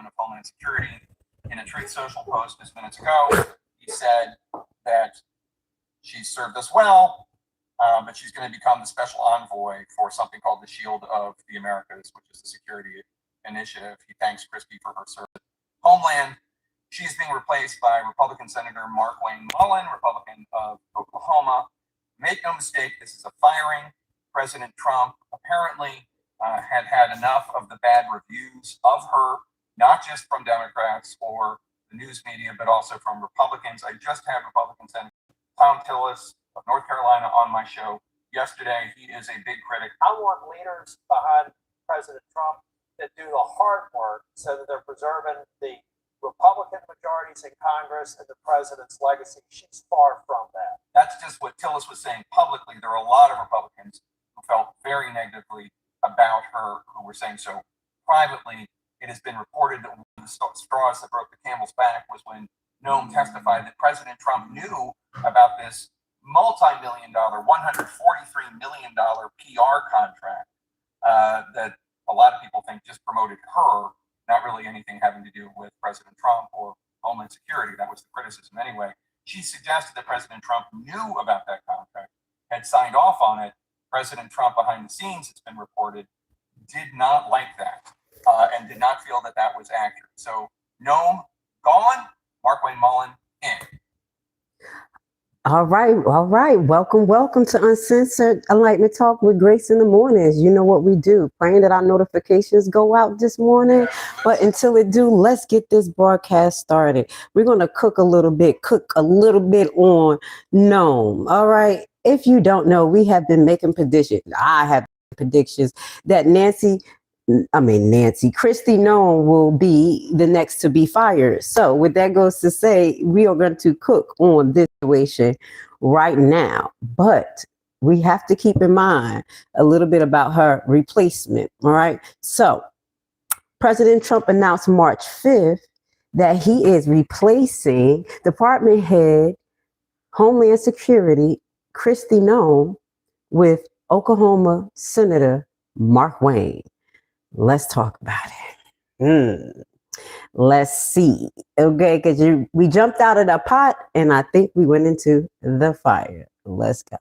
Department of Homeland Security. In a Truth Social post just minutes ago, he said that she served us well, but she's going to become the special envoy for something called the Shield of the Americas, which is a security initiative. He thanks Kristi for her service. Homeland, she's being replaced by Republican Senator Markwayne Mullin, Republican of Oklahoma. Make no mistake, this is a firing. President Trump apparently had enough of the bad reviews of her, not just from Democrats or the news media, but also from Republicans. I just had Republican Senator Tom Tillis of North Carolina on my show yesterday. He is a big critic. I want leaders behind President Trump that do the hard work so that they're preserving the Republican majorities in Congress and the president's legacy. She's far from that. That's just what Tillis was saying publicly. There are a lot of Republicans who felt very negatively about her, who were saying so privately. It has been reported that one of the straws that broke the camel's back was when Noem testified that President Trump knew about this multi-million-dollar, $143 million PR contract that a lot of people think just promoted her, not really anything having to do with President Trump or Homeland Security. That was the criticism anyway. She suggested that President Trump knew about that contract, had signed off on it. President Trump, behind the scenes, it's been reported, did not like that and did not feel that that was accurate. So Noem gone, Markwayne Mullin in. All right. Welcome to Uncensored. Enlightenment Talk with Grace in the mornings. You know what we do. Praying that our notifications go out this morning. But until it do, let's get this broadcast started. We're going to cook a little bit on Noem. All right. If you don't know, we have been making predictions. I have predictions that Kristi Noem will be the next to be fired. So with that goes to say, we are going to cook on this situation right now. But we have to keep in mind a little bit about her replacement. All right. So President Trump announced March 5th that he is replacing Department Head Homeland Security Kristi Noem with Oklahoma Senator Markwayne. Let's talk about it. Let's see. Okay, because we jumped out of the pot and I think we went into the fire. Let's go.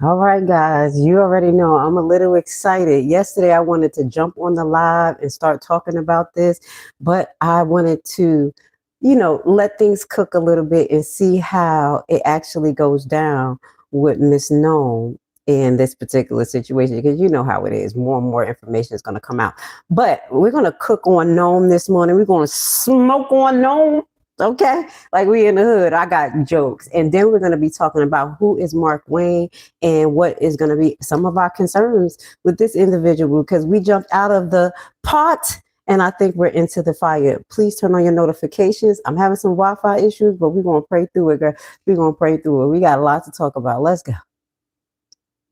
All right, guys, you already know I'm a little excited. Yesterday, I wanted to jump on the live and start talking about this, but I wanted to, let things cook a little bit and see how it actually goes down with Miss Noem in this particular situation, because you know how it is. More and more information is going to come out. But we're going to cook on Noem this morning. We're going to smoke on Noem. Okay, like we in the hood. I got jokes. And then we're going to be talking about who is Markwayne and what is going to be some of our concerns with this individual, because we jumped out of the pot and I think we're into the fire. Please turn on your notifications. I'm having some Wi-Fi issues, but we're going to pray through it, girl. We're going to pray through it. We got a lot to talk about. Let's go.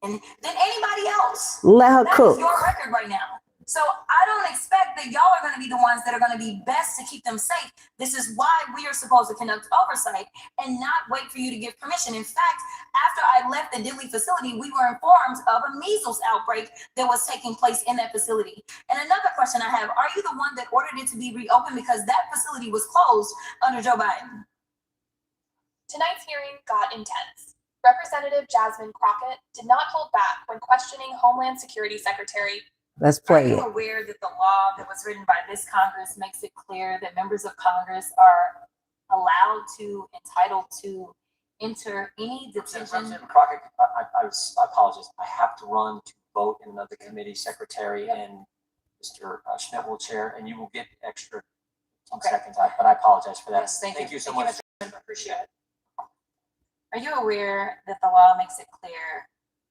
Than anybody else. Let her cook. That is your record right now. So I don't expect that y'all are going to be the ones that are going to be best to keep them safe. This is why we are supposed to conduct oversight and not wait for you to give permission. In fact, after I left the Dilley facility, we were informed of a measles outbreak that was taking place in that facility. And another question I have, are you the one that ordered it to be reopened because that facility was closed under Joe Biden? Tonight's hearing got intense. Representative Jasmine Crockett did not hold back when questioning Homeland Security Secretary. Let's play it. Are you aware that the law that was written by this Congress makes it clear that members of Congress are entitled to enter any detention? Representative Crockett, I apologize. I have to run to vote in another committee. Secretary and Mr. Schmidt will chair, and you will get extra 10 seconds. But I apologize for that. Yes, thank you so much. Appreciate it. Are you aware that the law makes it clear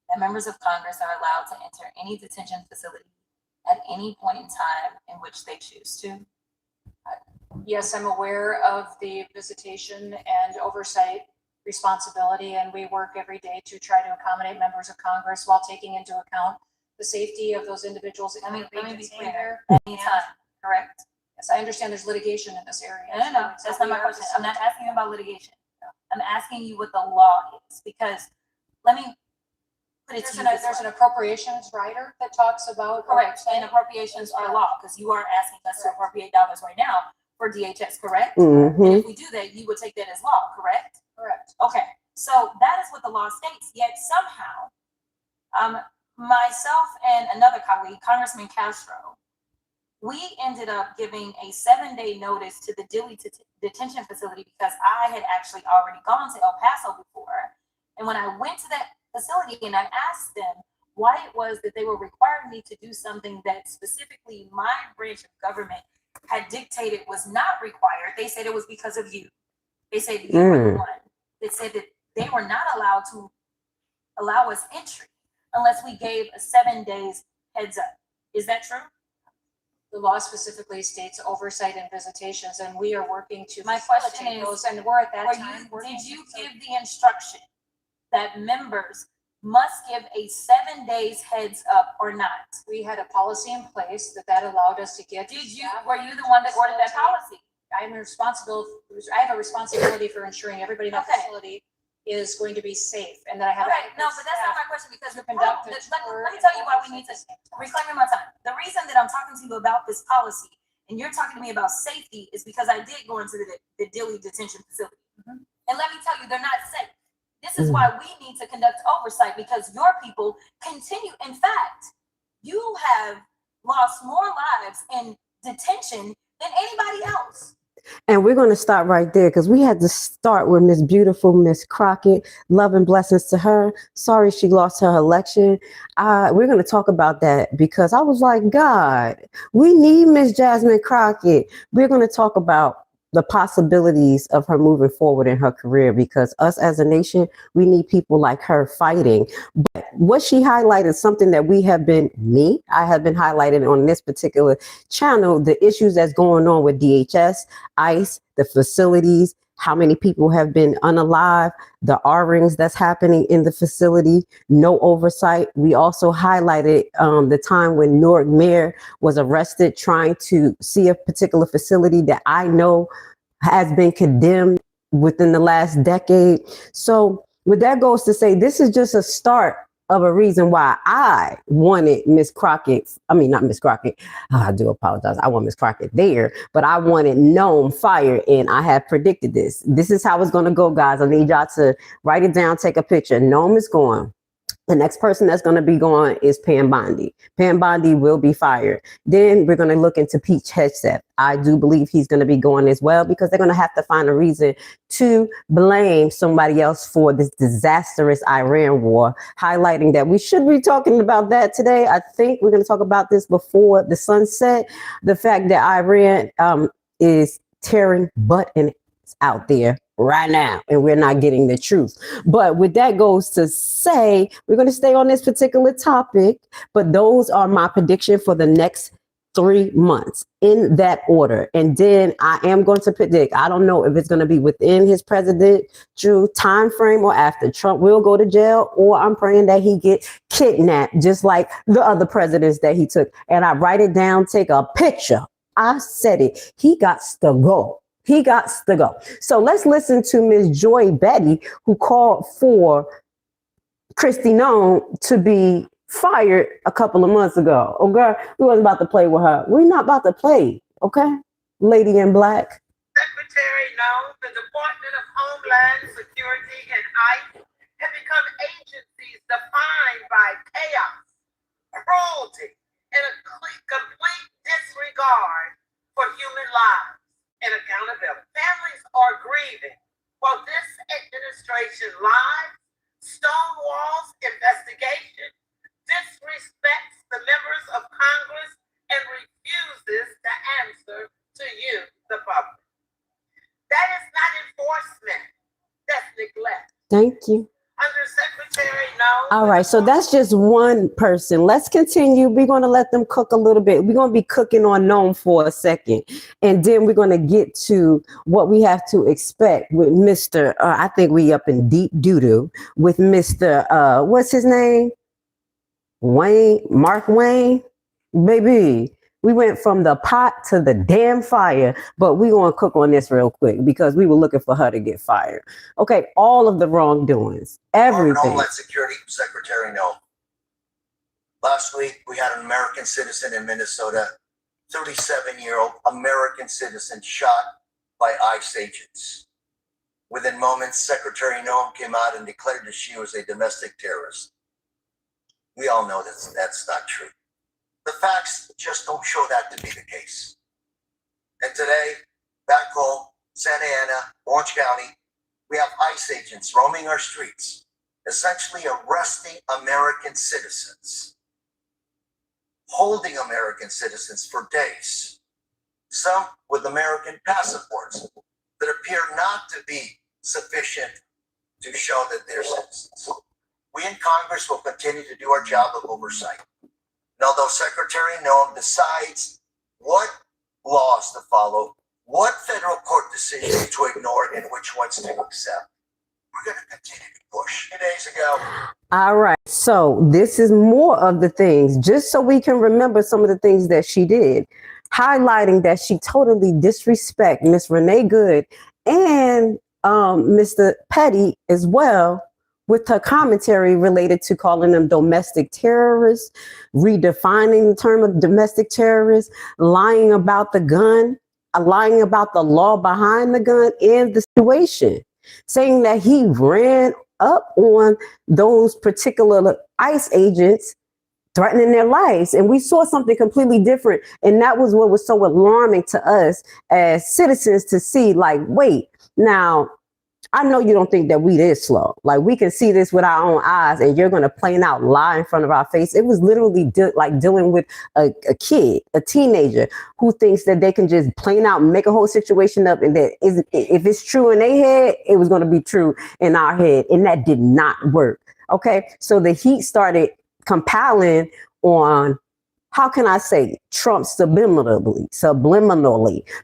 that members of Congress are allowed to enter any detention facility at any point in time in which they choose to? Yes, I'm aware of the visitation and oversight responsibility, and we work every day to try to accommodate members of Congress while taking into account the safety of those individuals. Let me be detained clear. there. Any time, correct? Yes, I understand there's litigation in this area. No, that's not my question. I'm not asking you about litigation. I'm asking you what the law is, because let me put it to you this There's way. an appropriations rider that talks about. Correct, and appropriations are law, because you are asking us to appropriate dollars right now for DHS, correct? Mhm. And if we do that, you would take that as law, correct? Correct. Okay, so that is what the law states, yet somehow, myself and another colleague, Congressman Castro, we ended up giving a 7-day notice to the Dilley detention facility because I had actually already gone to El Paso before. And when I went to that facility and I asked them why it was that they were requiring me to do something that specifically my branch of government had dictated was not required, they said it was because of you. They said you were the one that said that they were not allowed to allow us entry unless we gave a 7 days heads up. Is that true? The law specifically states oversight and visitations, and we are working to My question facilitate is, those, and we're at that time. did you give the instruction that members must give a 7 days heads up or not? We had a policy in place that allowed us to get. Were you the one that ordered that policy? I have a responsibility for ensuring everybody in that Okay. facility is going to be safe, and that I have. Okay, no, but that's not my question, because the Conduct problem, a let tour me tell you and why we need to, reclaiming my time. The reason that I'm talking to you about this policy and you're talking to me about safety is because I did go into the Dilley detention facility. And let me tell you, they're not safe. This is why we need to conduct oversight, because your people continue. In fact, you have lost more lives in detention than anybody else. And we're going to stop right there because we had to start with Miss Beautiful, Miss Crockett. Love and blessings to her. Sorry she lost her election. We're going to talk about that because I was like, God, we need Miss Jasmine Crockett. We're going to talk about the possibilities of her moving forward in her career, because us as a nation, we need people like her fighting. But what she highlighted, something that I have been highlighting on this particular channel, the issues that's going on with DHS, ICE, the facilities, how many people have been unalive, the R-rings that's happening in the facility, no oversight. We also highlighted the time when Newark Mayor was arrested trying to see a particular facility that I know has been condemned within the last decade. So with that goes to say, this is just a start of a reason why I wanted Miss Crockett. I mean, not Miss Crockett. I do apologize. I want Miss Crockett there, but I wanted Noem fired, and I have predicted this. This is how it's going to go, guys. I need y'all to write it down, take a picture. Noem is going. The next person that's going to be going is Pam Bondi. Pam Bondi will be fired. Then we're going to look into Pete Hegseth. I do believe he's going to be going as well, because they're going to have to find a reason to blame somebody else for this disastrous Iran war, highlighting that we should be talking about that today. I think we're going to talk about this before the sunset. The fact that Iran is tearing butt and out there right now, and we're not getting the truth. But with that goes to say, we're going to stay on this particular topic, but those are my prediction for the next 3 months in that order. And then I am going to predict, I don't know if it's going to be within his presidential time frame or after. Trump will go to jail, or I'm praying that he get kidnapped just like the other presidents that he took. And I write it down, take a picture. I said it. He got to go. He got to go. So let's listen to Ms. Joy Betty, who called for Kristi Noem to be fired a couple of months ago. Okay, we wasn't about to play with her. We're not about to play. Okay, Lady in Black. Secretary Noem, the Department of Homeland Security and ICE have become agencies defined by chaos, cruelty, and a complete disregard for human lives and accountability. Families are grieving while this administration lies, stonewalls investigation, disrespects the members of Congress, and refuses to answer to you, the public. That is not enforcement, that's neglect. Thank you. Under Secretary Noem, All right, so that's just one person. Let's continue. We're going to let them cook a little bit. We're going to be cooking on Noem for a second. And then we're going to get to what we have to expect with Mr. I think we up in deep doo-doo with Mr. What's his name? Markwayne. Baby, we went from the pot to the damn fire, but we going to cook on this real quick because we were looking for her to get fired. Okay, all of the wrongdoings, everything. Homeland Security Secretary Noem. Last week, we had an American citizen in Minnesota, 37-year-old American citizen shot by ICE agents. Within moments, Secretary Noem came out and declared that she was a domestic terrorist. We all know that's not true. The facts just don't show that to be the case. And today, back home, Santa Ana, Orange County, we have ICE agents roaming our streets, essentially arresting American citizens, holding American citizens for days, some with American passports that appear not to be sufficient to show that they're citizens. We in Congress will continue to do our job of oversight. And although Secretary Noem decides what laws to follow, what federal court decisions to ignore, and which ones to accept, we're going to continue to push. 2 days ago. All right. So this is more of the things, just so we can remember some of the things that she did, highlighting that she totally disrespect Miss Renee Good and Mr. Petty as well, with her commentary related to calling them domestic terrorists, redefining the term of domestic terrorists, lying about the gun, lying about the law behind the gun and the situation, saying that he ran up on those particular ICE agents, threatening their lives. And we saw something completely different. And that was what was so alarming to us as citizens to see, like, wait, now, I know you don't think that we this slow. Like, we can see this with our own eyes, and you're going to plain out lie in front of our face. It was literally like dealing with a kid, a teenager who thinks that they can just plain out make a whole situation up, and that if it's true in their head, it was going to be true in our head. And that did not work. Okay. So the heat started compiling on, how can I say, Trump subliminally,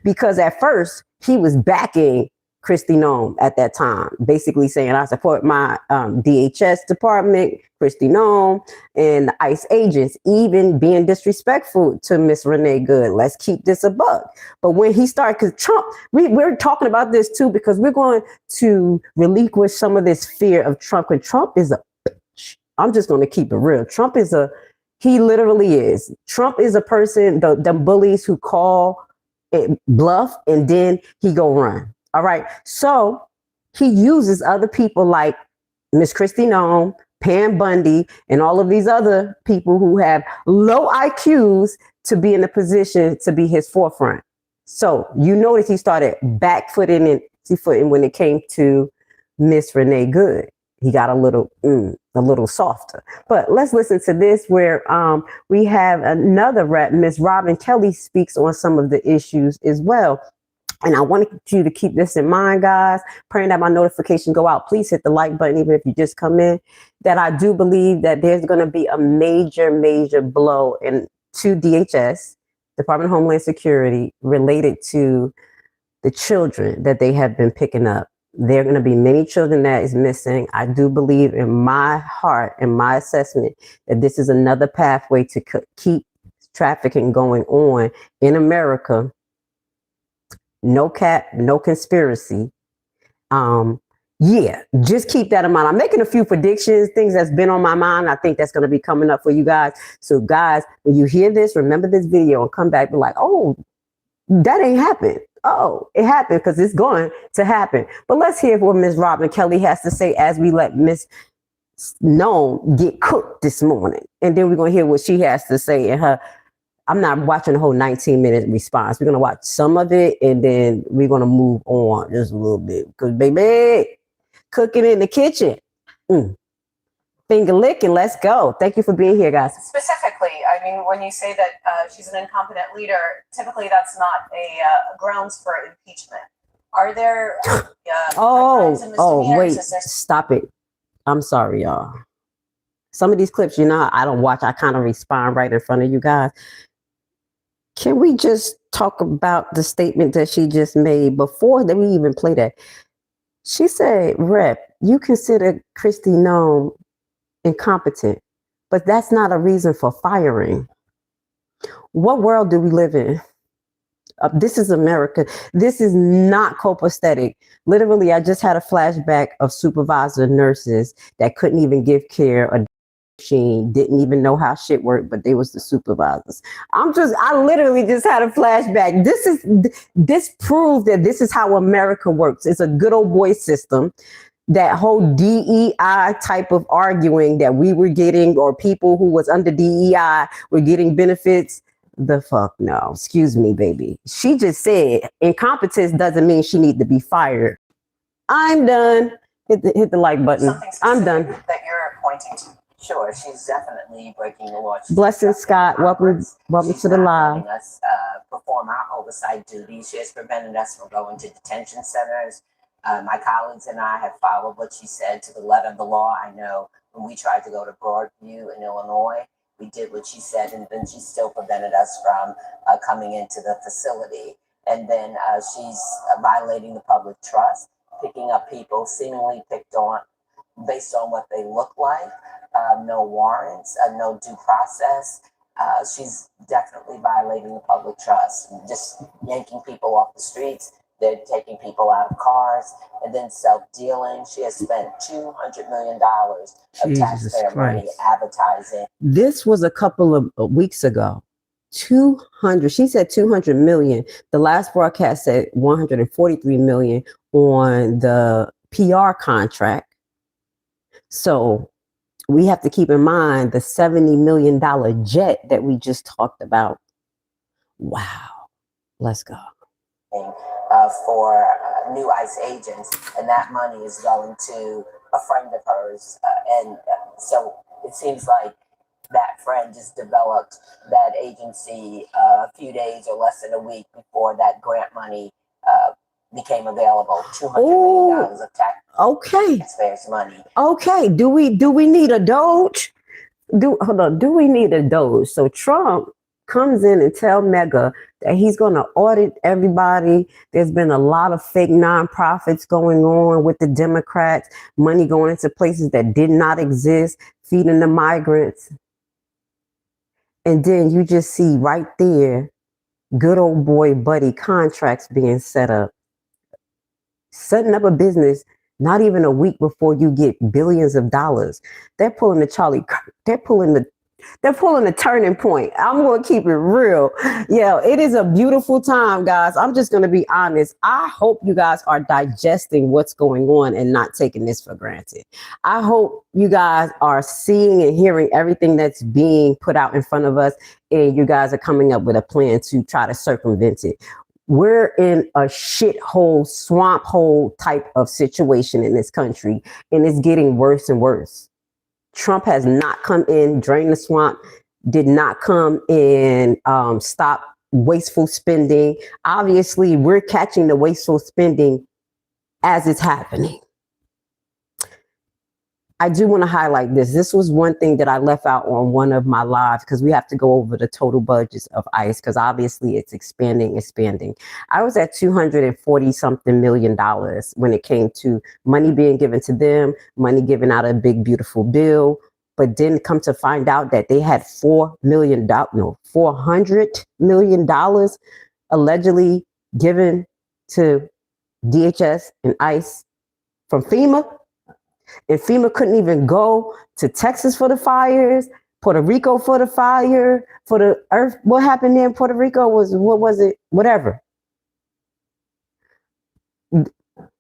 because at first he was backing Kristi Noem at that time, basically saying, I support my DHS department, Kristi Noem, and the ICE agents, even being disrespectful to Miss Renee Good. Let's keep this a buck. But when he started, because Trump, we're talking about this too, because we're going to relinquish some of this fear of Trump. And Trump is a bitch. I'm just going to keep it real. Trump is he literally is. Trump is a person, the bullies who call it bluff, and then he go run. All right. So he uses other people like Miss Kristi Noem, Pam Bundy, and all of these other people who have low IQs to be in a position to be his forefront. So you notice he started backfooting and footing when it came to Miss Renee Good. He got a little softer. But let's listen to this where we have another rep, Miss Robin Kelly, speaks on some of the issues as well. And I wanted you to keep this in mind, guys, praying that my notification go out. Please hit the like button, even if you just come in, that I do believe that there's going to be a major, major blow to DHS, Department of Homeland Security, related to the children that they have been picking up. There are going to be many children that is missing. I do believe in my heart and my assessment that this is another pathway to keep trafficking going on in America. No cap, no conspiracy. Yeah, just keep that in mind. I'm making a few predictions, things that's been on my mind. I think that's going to be coming up for you guys. So guys, when you hear this, remember this video and come back and be like, oh, that ain't happened. Oh, it happened because it's going to happen. But let's hear what Ms. Robin Kelly has to say as we let Ms. Noem get cooked this morning. And then we're going to hear what she has to say in her. I'm not watching the whole 19-minute response. We're going to watch some of it, and then we're going to move on just a little bit. Because, baby, cooking in the kitchen. Finger licking, let's go. Thank you for being here, guys. Specifically, I mean, when you say that she's an incompetent leader, typically that's not a grounds for impeachment. Are there wait, stop it. I'm sorry, y'all. Some of these clips, you know, I don't watch. I kind of respond right in front of you guys. Can we just talk about the statement that she just made before that we even play that? She said, Rep, you consider Kristi Noem incompetent, but that's not a reason for firing. What world do we live in? This is America. This is not copacetic. Literally, I just had a flashback of supervisor nurses that couldn't even give care. A machine didn't even know how shit worked, but they was the supervisors. I literally just had a flashback. This proved that this is how America works. It's a good old boy system. That whole DEI type of arguing that we were getting, or people who was under DEI were getting benefits. The fuck no. Excuse me, baby. She just said incompetence doesn't mean she need to be fired. I'm done. Hit the like button. I'm done. That you're pointing to. Sure, she's definitely breaking the law. Blessing Scott, welcome to the live. Letting us perform our oversight duties. She has prevented us from going to detention centers. My colleagues and I have followed what she said to the letter of the law. I know when we tried to go to Broadview in Illinois, we did what she said, and then she still prevented us from coming into the facility. And then she's violating the public trust, picking up people seemingly picked on based on what they look like, no warrants, no due process. She's definitely violating the public trust, just yanking people off the streets. They're taking people out of cars, and then self-dealing. She has spent $200 million of taxpayer money advertising. This was a couple of weeks ago. 200. She said 200 million. The last broadcast said 143 million on the PR contract. So we have to keep in mind the $70 million jet that we just talked about. Wow. Let's go. For new ICE agents, and that money is going to a friend of hers. And so it seems like that friend just developed that agency a few days or less than a week before that grant money became available. $200 million of taxpayers' money. Okay. Do we need a Doge? Do we need a Doge? So Trump comes in and tell Mega that he's going to audit everybody. There's been a lot of fake nonprofits going on with the Democrats, money going into places that did not exist, feeding the migrants. And then you just see right there, good old boy buddy contracts being set up. Setting up a business not even a week before you get billions of dollars. They're pulling the turning point. I'm going to keep it real. Yeah, it is a beautiful time, guys. I'm just going to be honest. I hope you guys are digesting what's going on and not taking this for granted. I hope you guys are seeing and hearing everything that's being put out in front of us, and you guys are coming up with a plan to try to circumvent it. We're in a shithole, swamp hole type of situation in this country, and it's getting worse and worse. Trump has not come in, drain the swamp, did not come in, stop wasteful spending. Obviously, we're catching the wasteful spending as it's happening. I do want to highlight this. This was one thing that I left out on one of my lives, because we have to go over the total budgets of ICE, because obviously it's expanding. I was at $240 something million when it came to money being given to them, money given out of a big, beautiful bill, but then come to find out that they had $400 million allegedly given to DHS and ICE from FEMA. And FEMA couldn't even go to Texas for the fires, Puerto Rico for the fire, for the earth. What happened there in Puerto Rico was, what was it? Whatever.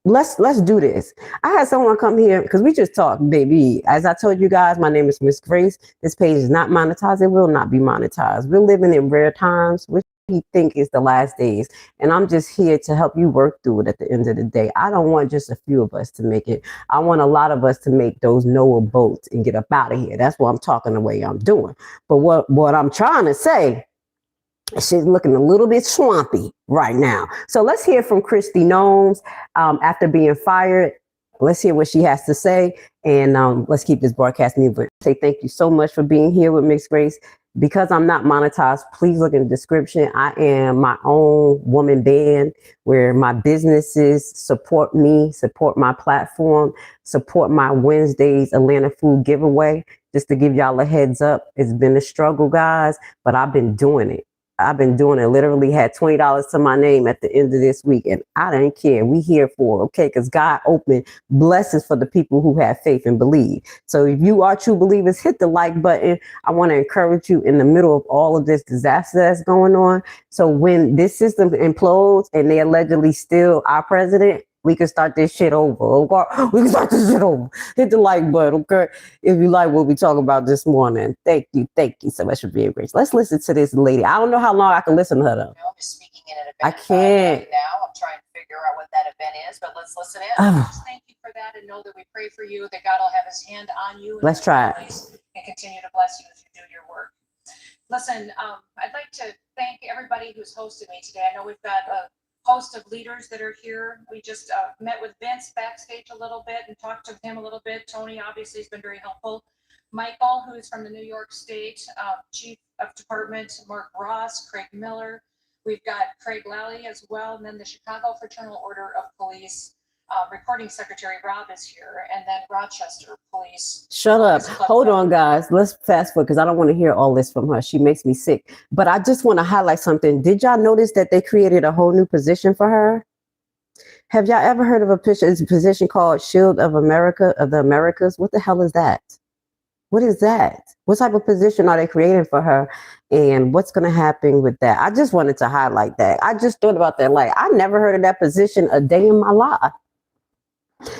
Let's do this. I had someone come here because we just talked, baby. As I told you guys, my name is Miss Grace. This page is not monetized. It will not be monetized. We're living in rare times, which we think is the last days. And I'm just here to help you work through it at the end of the day. I don't want just a few of us to make it. I want a lot of us to make those Noah boats and get up out of here. That's what I'm talking the way I'm doing. But what I'm trying to say, she's looking a little bit swampy right now. So let's hear from Kristi Noem after being fired let's hear what she has to say, and let's keep this broadcast moving. Say thank you so much for being here with Mixed Grace. Because I'm not monetized, please look in the description. I am my own woman band where my businesses support me, support my platform, support my Wednesdays Atlanta food giveaway. Just to give y'all a heads up, it's been a struggle, guys, but I've been doing it. Literally had $20 to my name at the end of this week, and I didn't care. We here for it, okay? Because God opened blessings for the people who have faith and believe. So if you are true believers, hit the like button. I want to encourage you in the middle of all of this disaster that's going on. So when this system implodes and they allegedly steal our president, we can start this shit over. Okay? We can start this shit over. Hit the like button, okay? If you like what we talk about this morning. Thank you so much for being Grace. Let's listen to this lady. I don't know how long I can listen to her though. I'm just speaking in an I event can't. right now. I'm trying to figure out what that event is, but let's listen in. Just thank you for that, and know that we pray for you, that God will have his hand on you. And Let's try it. and continue to bless you as you do your work. Listen, I'd like to thank everybody who's hosted me today. I know we've got a host of leaders that are here. We just met with Vince backstage a little bit and talked to him a little bit. Tony obviously has been very helpful. Michael, who is from the New York State Chief of Department, Mark Ross, Craig Miller. We've got Craig Lally as well, and then the Chicago Fraternal Order of Police. Recording Secretary Rob is here, and then Rochester Police. Shut up. Hold on, guys. Let's fast forward because I don't want to hear all this from her. She makes me sick. But I just want to highlight something. Did y'all notice that they created a whole new position for her? Have y'all ever heard of a position called Shield of America, of the Americas? What the hell is that? What is that? What type of position are they creating for her? And what's going to happen with that? I just wanted to highlight that. I just thought about that. Like, I never heard of that position a day in my life.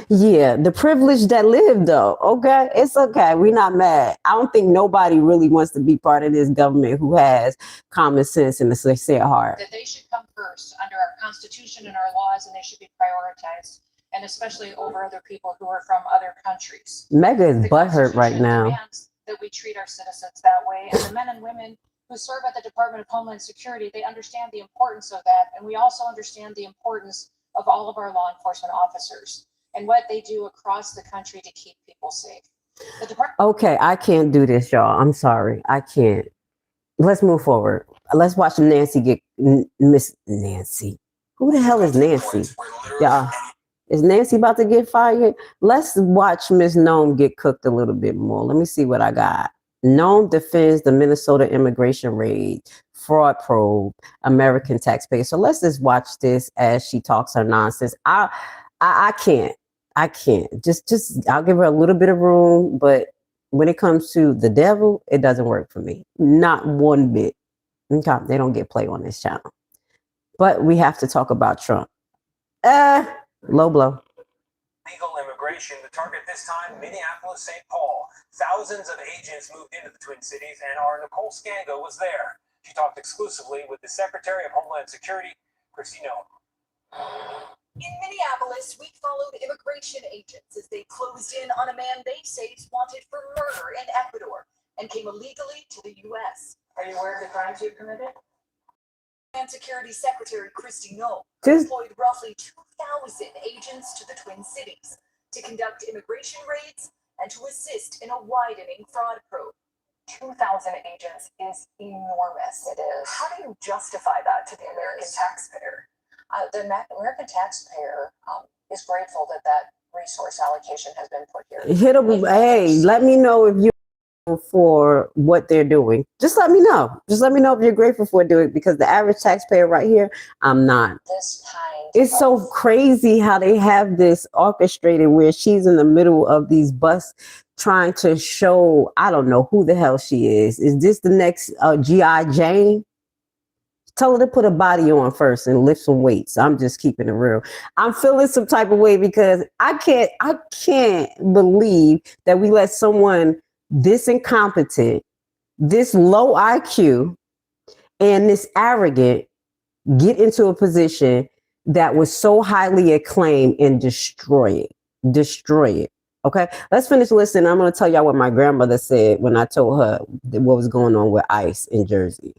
Yeah, the privilege that lived though. Okay, it's okay. We're not mad. I don't think nobody really wants to be part of this government who has common sense and a sincere heart. That they should come first under our Constitution and our laws, and they should be prioritized, and especially over other people who are from other countries. Mega is The butthurt right Constitution now. demands that we treat our citizens that way, and the men and women who serve at the Department of Homeland Security, they understand the importance of that, and we also understand the importance of all of our law enforcement officers and what they do across the country to keep people safe. The department. Okay, I can't do this, y'all. I'm sorry. I can't. Let's move forward. Let's watch Nancy get Miss Nancy. Who the hell is Nancy? Yeah. Is Nancy about to get fired? Let's watch Miss Noem get cooked a little bit more. Let me see what I got. Noem defends the Minnesota immigration raid, fraud probe, American taxpayers. So let's just watch this as she talks her nonsense. I can't. Just I'll give her a little bit of room, but when it comes to the devil, it doesn't work for me. Not one bit. Okay, they don't get play on this channel. But we have to talk about Trump. Low blow. Legal immigration, the target this time, Minneapolis, St. Paul. Thousands of agents moved into the Twin Cities, and our Nicole Scango was there. She talked exclusively with the Secretary of Homeland Security, Kristi Noem. In Minneapolis, we followed immigration agents as they closed in on a man they say is wanted for murder in Ecuador and came illegally to the U.S. Are you aware of the crimes you committed? Homeland Security Secretary Kristi Noem Just- deployed roughly 2,000 agents to the Twin Cities to conduct immigration raids and to assist in a widening fraud probe. 2,000 agents is enormous. It is. How do you justify that to the American taxpayer? The American taxpayer is grateful that that resource allocation has been put here. Hit them. Hey, let me know if you're grateful for what they're doing. Just let me know. Just let me know if you're grateful for doing it, because the average taxpayer right here, I'm not. This kind It's so of crazy how they have this orchestrated where she's in the middle of these busts trying to show, I don't know who the hell she is. Is this the next G.I. Jane? Tell her to put a body on first and lift some weights. I'm just keeping it real. I'm feeling some type of way because I can't believe that we let someone this incompetent, this low IQ, and this arrogant get into a position that was so highly acclaimed and destroy it. Destroy it. Okay, let's finish listening. I'm going to tell y'all what my grandmother said when I told her what was going on with ICE in Jersey.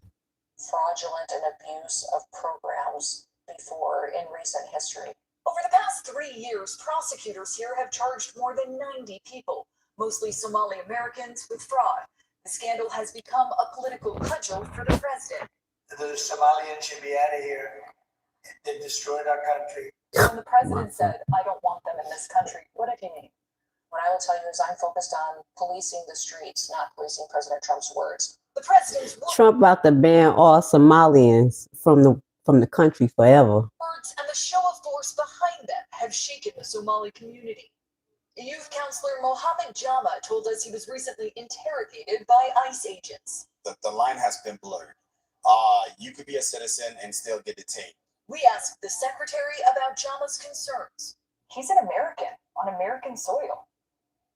fraudulent and abuse of programs before in recent history. Over the past last 3 years, prosecutors here have charged more than 90 people, mostly Somali Americans, with fraud. The scandal has become a political cudgel for the president. The Somalians should be out of here. They destroyed our country. When the president said, I don't want them in this country, what did he mean? What I will tell you is I'm focused on policing the streets, not policing President Trump's words. The president's Trump about to ban all Somalians from the country forever. words and the show of force behind them have shaken the Somali community. Youth counselor Mohammed Jama told us he was recently interrogated by ICE agents. The line has been blurred. You could be a citizen and still get detained. We asked the secretary about Jama's concerns. He's an American on American soil.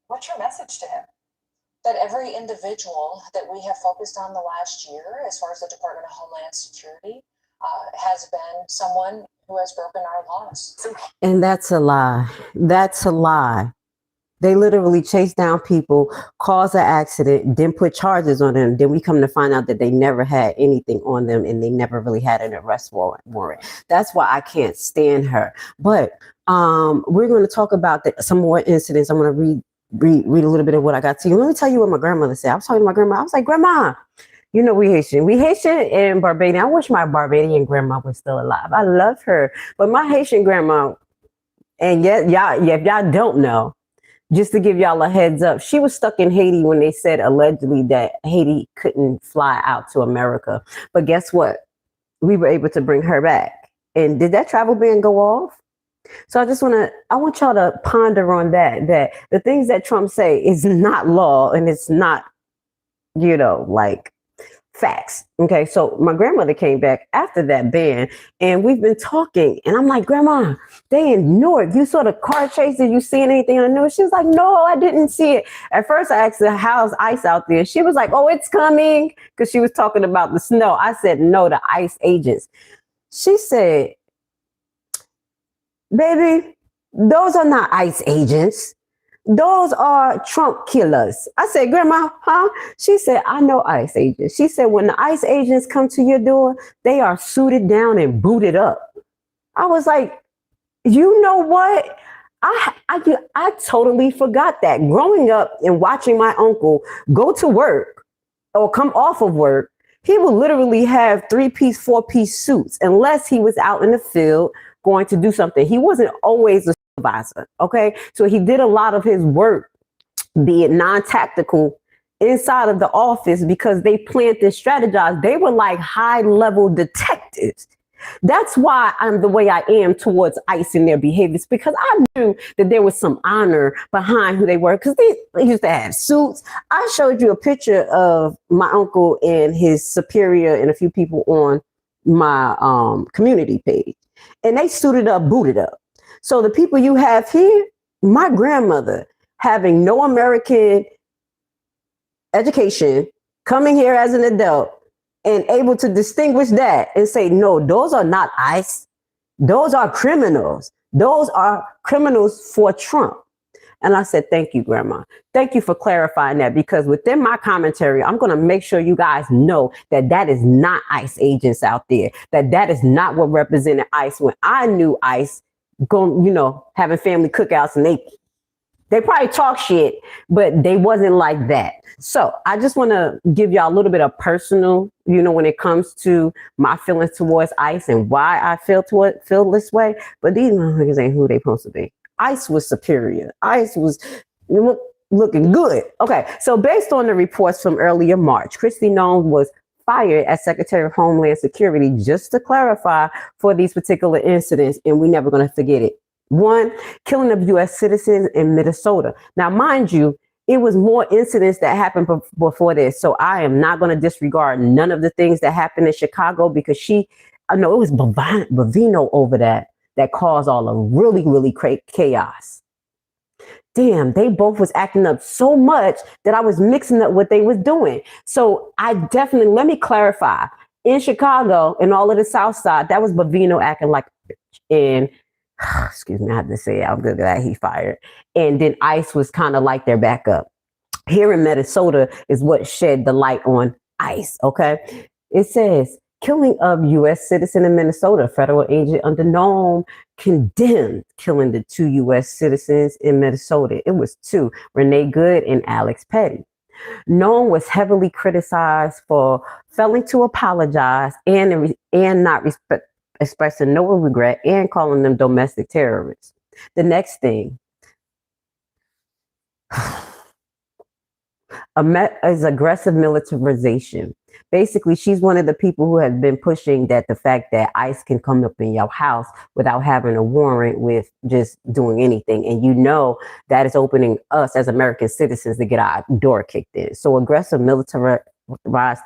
What's your message to him? That every individual that we have focused on the last year, as far as the Department of Homeland Security, has been someone who has broken our laws. And that's a lie. That's a lie. They literally chase down people, cause an accident, then put charges on them. Then we come to find out that they never had anything on them and they never really had an arrest warrant. That's why I can't stand her. But we're going to talk about some more incidents. I'm going to read a little bit of what I got to you. Let me tell you what my grandmother said. I was talking to my grandma. I was like, Grandma, you know, we Haitian and Barbadian. I wish my Barbadian grandma was still alive. I love her. But my Haitian grandma, and yet, if y'all don't know, just to give y'all a heads up, she was stuck in Haiti when they said allegedly that Haiti couldn't fly out to America. But guess what? We were able to bring her back. And did that travel ban go off? So I want y'all to ponder on that the things that Trump say is not law and it's not, like facts. Okay. So my grandmother came back after that ban and we've been talking and I'm like, Grandma, they in Newark. You saw the car chase. Did you see anything on Newark? She was like, no, I didn't see it. At first I asked her, how's ICE out there? She was like, oh, it's coming. Cause she was talking about the snow. I said, no, the ICE agents. She said, baby, those are not ICE agents. Those are Trump killers. I said, Grandma, huh? She said, I know ICE agents. She said, when the ICE agents come to your door, they are suited down and booted up. I was like, you know what? I totally forgot that. Growing up and watching my uncle go to work or come off of work, he would literally have 3-piece, 4-piece suits unless he was out in the field going to do something. He wasn't always a supervisor. Okay. So he did a lot of his work, be it non-tactical, inside of the office because they planned and strategized. They were like high level detectives. That's why I'm the way I am towards ICE and their behaviors, because I knew that there was some honor behind who they were, because they used to have suits. I showed you a picture of my uncle and his superior and a few people on my community page, and they suited up, booted up. So the people you have here, my grandmother having no American education, coming here as an adult and able to distinguish that and say, no, those are not ICE. Those are criminals. Those are criminals for Trump. And I said, thank you, Grandma. Thank you for clarifying that, because within my commentary, I'm going to make sure you guys know that that is not ICE agents out there, that is not what represented ICE when I knew ICE going, having family cookouts, and they probably talk shit, but they wasn't like that. So I just want to give y'all a little bit of personal, when it comes to my feelings towards ICE and why I feel this way. But these motherfuckers ain't who they supposed to be. ICE was superior. ICE was looking good. Okay, so based on the reports from earlier March, Kristi Noem was fired as Secretary of Homeland Security, just to clarify, for these particular incidents, and we're never going to forget it. 1, killing of U.S. citizens in Minnesota. Now, mind you, it was more incidents that happened before this, so I am not going to disregard none of the things that happened in Chicago, because I know it was Bovino over that caused all the really, really chaos. Damn, they both was acting up so much that I was mixing up what they was doing. So I definitely, let me clarify, in Chicago and all of the South Side, that was Bovino acting like a bitch. And excuse me, I have to say, I'm good at that. He fired. And then ICE was kind of like their backup. Here in Minnesota is what shed the light on ICE. Okay. It says killing of U.S. citizen in Minnesota. Federal agent under Noem condemned killing the 2 U.S. citizens in Minnesota. It was 2, Renee Good and Alex Petty. Noem was heavily criticized for failing to apologize and not expressing no regret and calling them domestic terrorists. The next thing is aggressive militarization. Basically, she's one of the people who has been pushing that the fact that ICE can come up in your house without having a warrant with just doing anything. And you know that is opening us as American citizens to get our door kicked in. So aggressive militarized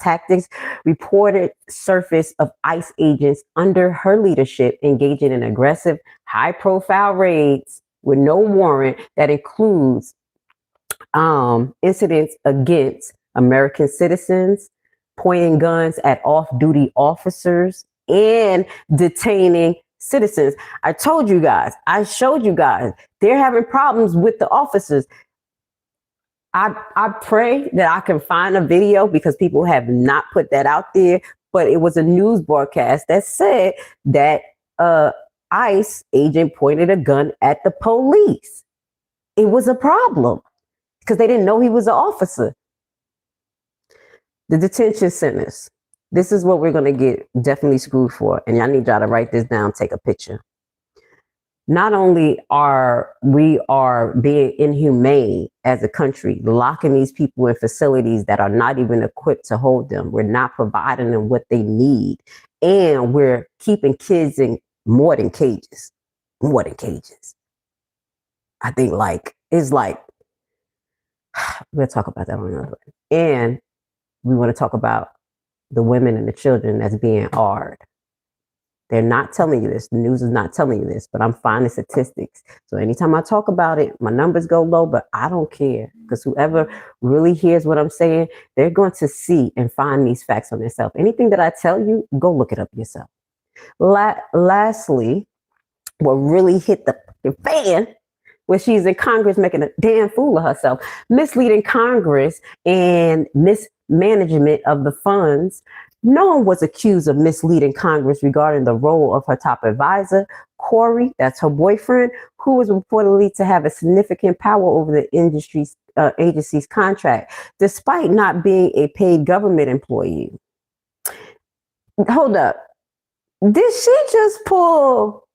tactics reported surface of ICE agents under her leadership engaging in aggressive, high-profile raids with no warrant that includes incidents against American citizens, pointing guns at off-duty officers, and detaining citizens. I told you guys, I showed you guys, they're having problems with the officers. I pray that I can find a video because people have not put that out there, but it was a news broadcast that said that ICE agent pointed a gun at the police. It was a problem because they didn't know he was an officer. The detention centers. This is what we're going to get definitely screwed for. And I need y'all to write this down, take a picture. Not only are we being inhumane as a country, locking these people in facilities that are not even equipped to hold them. We're not providing them what they need. And we're keeping kids in more than cages. More than cages. I think we'll talk about that on another one. And we want to talk about the women and the children that's being AR'd. They're not telling you this. The news is not telling you this, but I'm finding statistics. So anytime I talk about it, my numbers go low, but I don't care because whoever really hears what I'm saying, they're going to see and find these facts on themselves. Anything that I tell you, go look it up yourself. Lastly, what really hit the fan when she's in Congress making a damn fool of herself, misleading Congress and mismanagement of the funds. Noem was accused of misleading Congress regarding the role of her top advisor, Corey, that's her boyfriend, who was reportedly to have a significant power over the agency's contract, despite not being a paid government employee. Hold up. Did she just pull?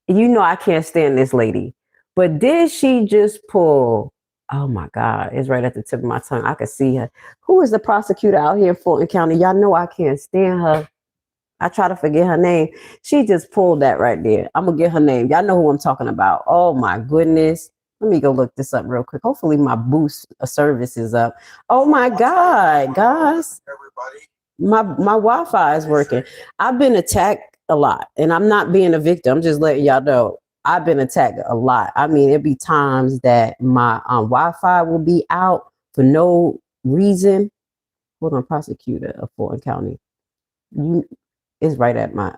You know I can't stand this lady. But did she just pull? Oh my God, it's right at the tip of my tongue. I can see her. Who is the prosecutor out here in Fulton County? Y'all know I can't stand her. I try to forget her name. She just pulled that right there. I'm going to get her name. Y'all know who I'm talking about. Oh my goodness. Let me go look this up real quick. Hopefully my boost service is up. Oh my God, guys. My Wi-Fi is working. I've been attacked a lot and I'm not being a victim. I'm just letting y'all know. I've been attacked a lot. I mean, it'd be times that my Wi-Fi will be out for no reason. Hold on, prosecutor of Fulton County. It's right at my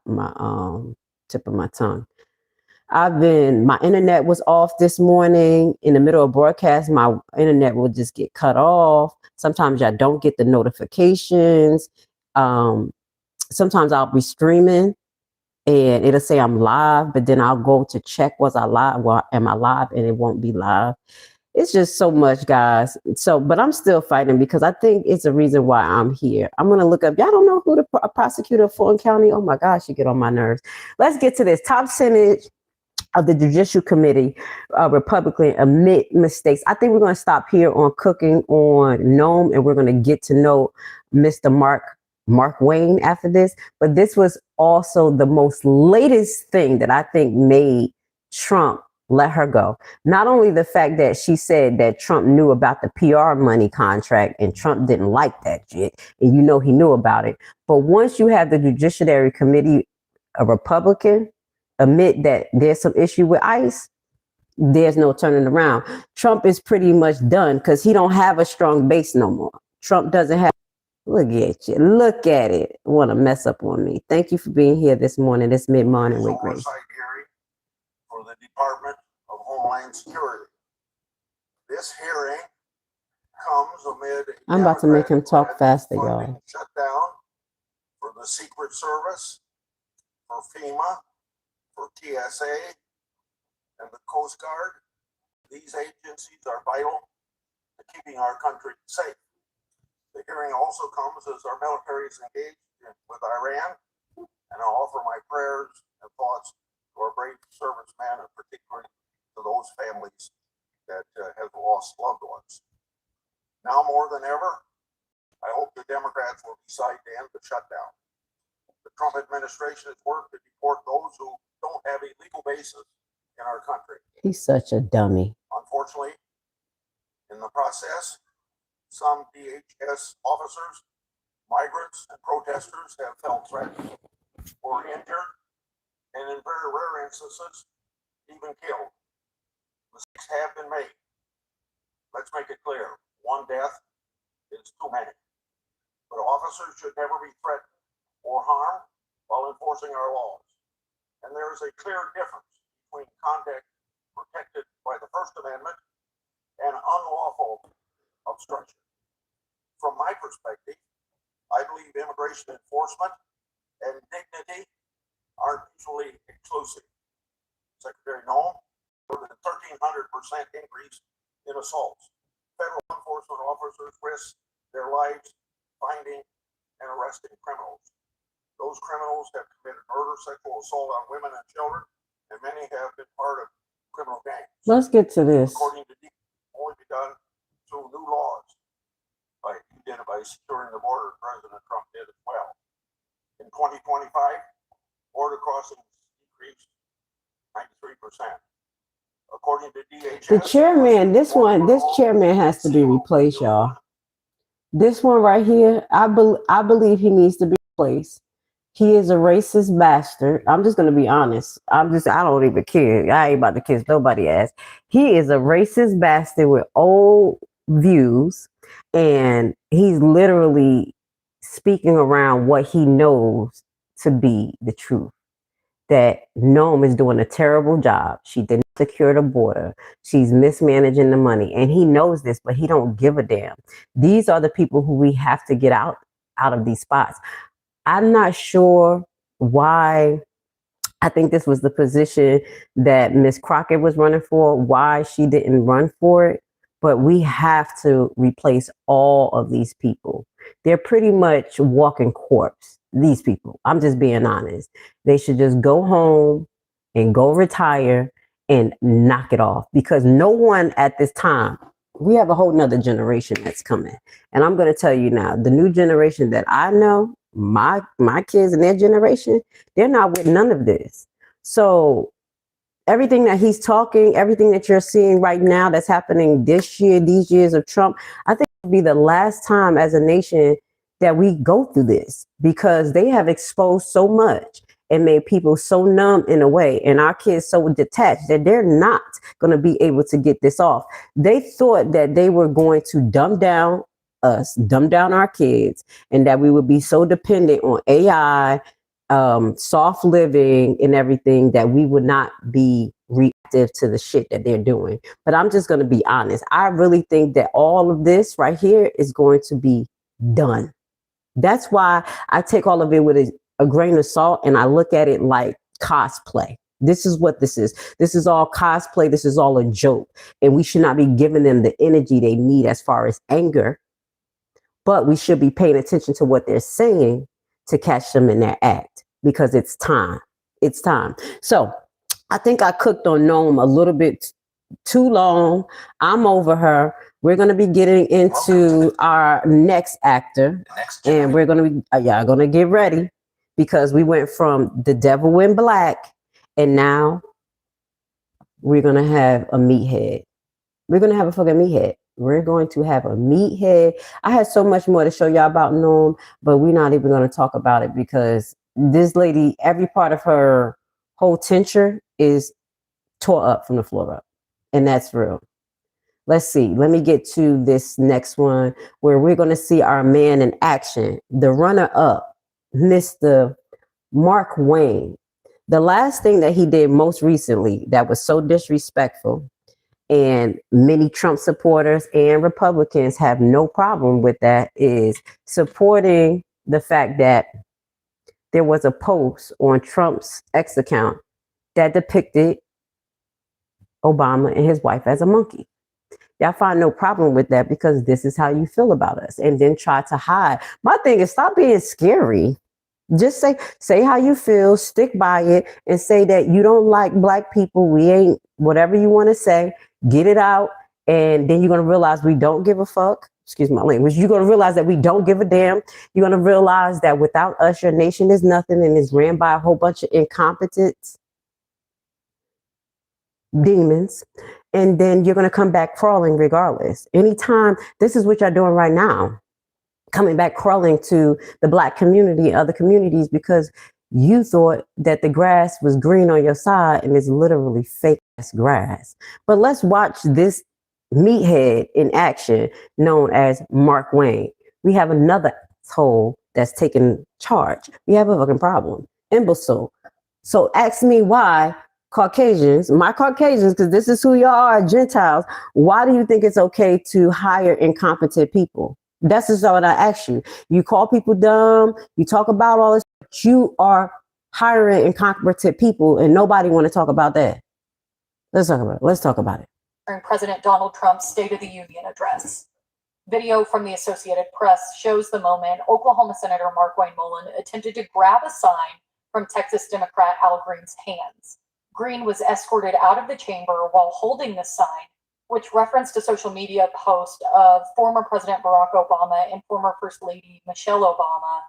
tip of my tongue. My internet was off this morning. In the middle of broadcast, my internet will just get cut off. Sometimes I don't get the notifications. Sometimes I'll be streaming and it'll say I'm live, but then I'll go to check, was I live? Well, am I live? And it won't be live. It's just so much, guys. But I'm still fighting because I think it's a reason why I'm here. I'm going to look up. Y'all don't know who the prosecutor of Fulton County? Oh my gosh, you get on my nerves. Let's get to this. Top percentage of the Judicial Committee, Republican, admit mistakes. I think we're going to stop here on cooking on Noem, and we're going to get to know Mr. Markwayne after this. But this was also the most latest thing that I think made Trump let her go. Not only the fact that she said that Trump knew about the PR money contract and Trump didn't like that shit, and you know he knew about it. But once you have the Judiciary Committee, a Republican, admit that there's some issue with ICE, there's no turning around. Trump is pretty much done because he don't have a strong base no more. Trump doesn't have. Look at you. Look at it. Want to mess up on me. Thank you for being here this morning, this mid-morning with Grace. Hearing for the Department of Homeland Security. This hearing comes amid I'm about to make him talk faster, y'all. shutdown for the Secret Service, for FEMA, for TSA, and the Coast Guard. These agencies are vital to keeping our country safe. The hearing also comes as our military is engaged with Iran, and I offer my prayers and thoughts to our brave servicemen, and particularly to those families that have lost loved ones. Now more than ever, I hope the Democrats will decide to end the shutdown. The Trump administration has worked to deport those who don't have a legal basis in our country. He's such a dummy. Unfortunately, in the process, some DHS officers, migrants, and protesters have felt threatened or injured, and in very rare instances, even killed. Mistakes have been made. Let's make it clear, one death is too many. But officers should never be threatened or harmed while enforcing our laws. And there is a clear difference between conduct protected by the First Amendment and unlawful obstruction. From my perspective, I believe immigration enforcement and dignity aren't mutually exclusive. Secretary Noem, more than 1,300% increase in assaults. Federal enforcement officers risk their lives finding and arresting criminals. Those criminals have committed murder, sexual assault on women and children, and many have been part of criminal gangs. Let's get to this. According to DHS, only be done through new laws. Like he did it by securing the border, President Trump did as well. In 2025, border crossings decreased 93%. According to DHS, The chairman, this chairman has to be replaced, y'all. This one right here, I believe he needs to be replaced. He is a racist bastard. I'm just gonna be honest. I don't even care. I ain't about to kiss nobody ass. He is a racist bastard with old views, and he's literally speaking around what he knows to be the truth. That Noem is doing a terrible job. She didn't secure the border. She's mismanaging the money, and he knows this, but he don't give a damn. These are the people who we have to get out of these spots. I'm not sure why. I think this was the position that Miss Crockett was running for, why she didn't run for it. But we have to replace all of these people. They're pretty much walking corpse, these people. I'm just being honest. They should just go home and go retire and knock it off, because no one at this time, we have a whole nother generation that's coming. And I'm going to tell you now, the new generation that I know, my kids and their generation, they're not with none of this. So everything that he's talking, everything that you're seeing right now that's happening this year, these years of Trump, I think it'll be the last time as a nation that we go through this, because they have exposed so much and made people so numb in a way, and our kids so detached that they're not going to be able to get this off. They thought that they were going to dumb down us, dumb down our kids, and that we would be so dependent on AI, soft living and everything, that we would not be reactive to the shit that they're doing. But I'm just going to be honest. I really think that all of this right here is going to be done. That's why I take all of it with a grain of salt, and I look at it like cosplay. This is what this is. This is all cosplay. This is all a joke. And we should not be giving them the energy they need as far as anger. But we should be paying attention to what they're saying to catch them in their act, because it's time. It's time. So I think I cooked on Noem a little bit too long. I'm over her. We're going to be getting into our next actor, and we're going to be, y'all going to get ready, because we went from The Devil in Black, and now we're going to have a meathead. We're going to have a fucking meathead. We're going to have a meathead. I had so much more to show y'all about Noem, but we're not even going to talk about it, because this lady, every part of her whole tincture is tore up from the floor up. And that's real. Let's see. Let me get to this next one, where we're going to see our man in action. The runner-up, Mr. Markwayne. The last thing that he did most recently that was so disrespectful, and many Trump supporters and Republicans have no problem with that, is supporting the fact that there was a post on Trump's X account that depicted Obama and his wife as a monkey. Y'all find no problem with that because this is how you feel about us, and then try to hide. My thing is, stop being scary. Just say how you feel, stick by it, and say that you don't like black people. We ain't, whatever you want to say, get it out. And then you're going to realize we don't give a fuck. Excuse my language. You're going to realize that we don't give a damn. You're going to realize that without us, your nation is nothing and is ran by a whole bunch of incompetent demons. And then you're going to come back crawling regardless. Anytime, this is what you're doing right now. Coming back crawling to the black community and other communities because you thought that the grass was green on your side and it's literally fake ass grass. But let's watch this meathead in action known as Markwayne. We have another asshole that's taking charge. We have a fucking problem. Imbecile. So ask me why Caucasians, my Caucasians, because this is who y'all are, Gentiles, why do you think it's okay to hire incompetent people? That's just what I ask you. You call people dumb, you talk about all this, but you are hiring incompetent people and nobody want to talk about that. Let's talk about it. During President Donald Trump's State of the Union address. Video from the Associated Press shows the moment Oklahoma Senator Markwayne Mullin attempted to grab a sign from Texas Democrat Al Green's hands. Green was escorted out of the chamber while holding the sign, which referenced a social media post of former President Barack Obama and former First Lady Michelle Obama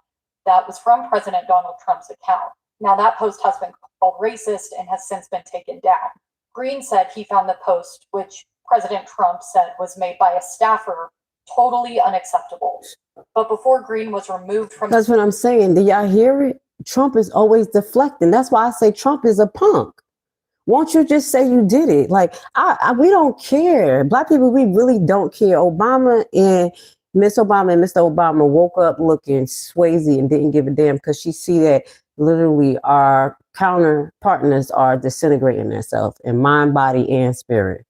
that was from President Donald Trump's account. Now that post has been called racist and has since been taken down. Green said he found the post, which President Trump said was made by a staffer, totally unacceptable. But before Green was removed from— That's what I'm saying. Do y'all hear it? Trump is always deflecting. That's why I say Trump is a punk. Won't you just say you did it? Like, we don't care. Black people, we really don't care. Obama and Miss Obama and Mr. Obama woke up looking Swayze and didn't give a damn because she see that literally our counter partners are disintegrating themselves in mind, body, and spirit.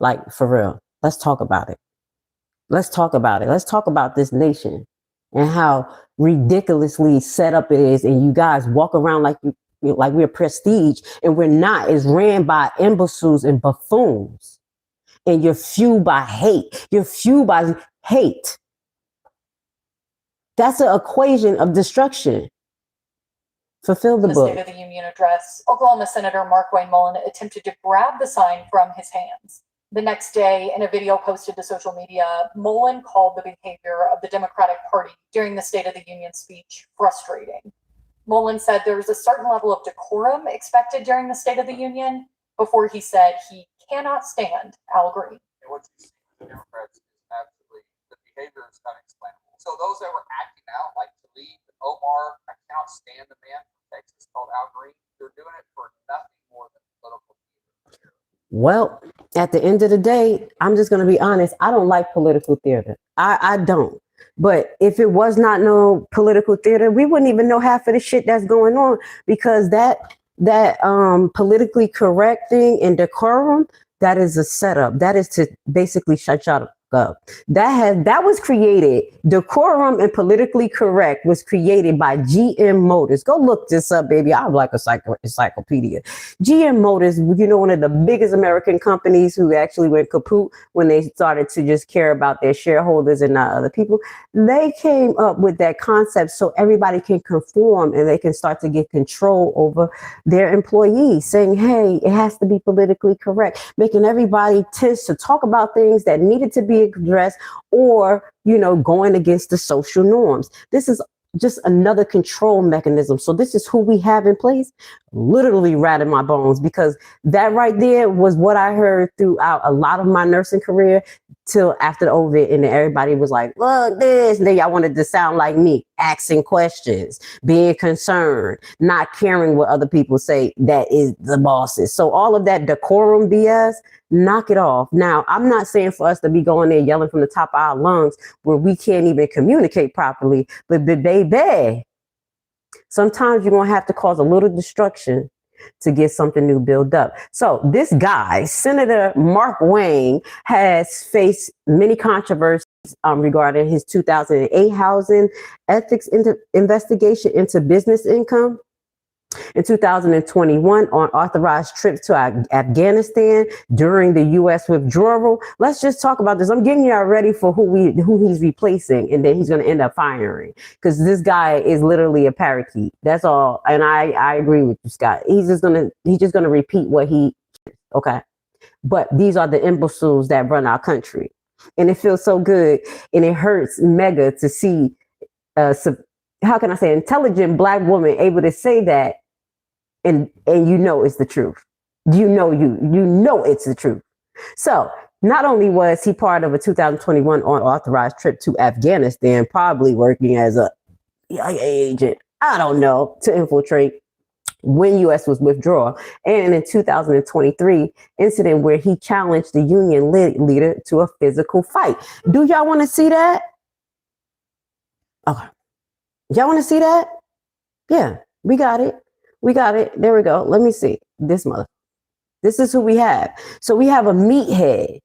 Like, for real. Let's talk about it. Let's talk about it. Let's talk about this nation and how ridiculously set up it is. And you guys walk around like we're prestige, and we're not. It's ran by imbeciles and buffoons. And you're fueled by hate. You're fueled by hate. That's an equation of destruction. Fulfill the book. State of the Union address, Oklahoma Senator Markwayne Mullin attempted to grab the sign from his hands. The next day, in a video posted to social media, Mullin called the behavior of the Democratic Party during the State of the Union speech frustrating. Mullin said there was a certain level of decorum expected during the State of the Union before he said he cannot stand Al Green. And what you see with the Democrats is absolutely, the behavior is unexplainable. So those that were acting out, like Talib and Omar, I cannot stand the man from Texas called Al Green. They're doing it for nothing more than political theater. Well, at the end of the day, I'm just going to be honest. I don't like political theater. I don't. But if it was not no political theater, we wouldn't even know half of the shit that's going on, because that politically correct thing and decorum, that is a setup. That is to basically shut y'all up. That was created. Decorum and politically correct was created by GM Motors. Go look this up, baby. I'm like a encyclopedia. GM Motors, you know, one of the biggest American companies who actually went kaput when they started to just care about their shareholders and not other people. They came up with that concept so everybody can conform and they can start to get control over their employees, saying, hey, it has to be politically correct, making everybody tends to talk about things that needed to be addressed, or, you know, going against the social norms. This is just another control mechanism. So this is who we have in place. Literally rat in my bones, because that right there was what I heard throughout a lot of my nursing career till after the COVID, and everybody was like, look this, and then y'all wanted to sound like me, asking questions, being concerned, not caring what other people say. That is the bosses. So all of that decorum BS, knock it off. Now, I'm not saying for us to be going there yelling from the top of our lungs where we can't even communicate properly, but baby, sometimes you're going to have to cause a little destruction to get something new built up. So this guy, Senator Markwayne, has faced many controversies regarding his 2008 housing ethics investigation into business income. In 2021, on authorized trips to Afghanistan during the U.S. withdrawal. Let's just talk about this. I'm getting y'all ready for who he's replacing, and then he's going to end up firing, because this guy is literally a parakeet. That's all. And I agree with you, Scott. He's just gonna repeat what he. Okay, but these are the imbeciles that run our country, and it feels so good, and it hurts mega to see. How can I say, intelligent Black woman able to say that. And you know it's the truth. You know it's the truth. So not only was he part of a 2021 unauthorized trip to Afghanistan, probably working as a CIA agent, I don't know, to infiltrate when U.S. was withdrawn, and in 2023 incident where he challenged the union leader to a physical fight. Do y'all want to see that? Okay. Y'all want to see that? Yeah, we got it. We got it. There we go. Let me see this mother. This is who we have. So we have a meathead.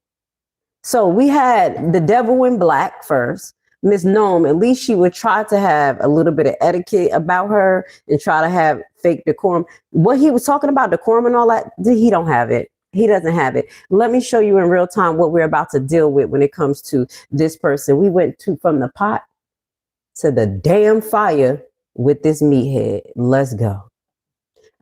So we had the devil in black first. Miss Noem, at least she would try to have a little bit of etiquette about her and try to have fake decorum. What he was talking about, decorum and all that, he don't have it. He doesn't have it. Let me show you in real time what we're about to deal with when it comes to this person. We went from the pot to the damn fire with this meathead. Let's go.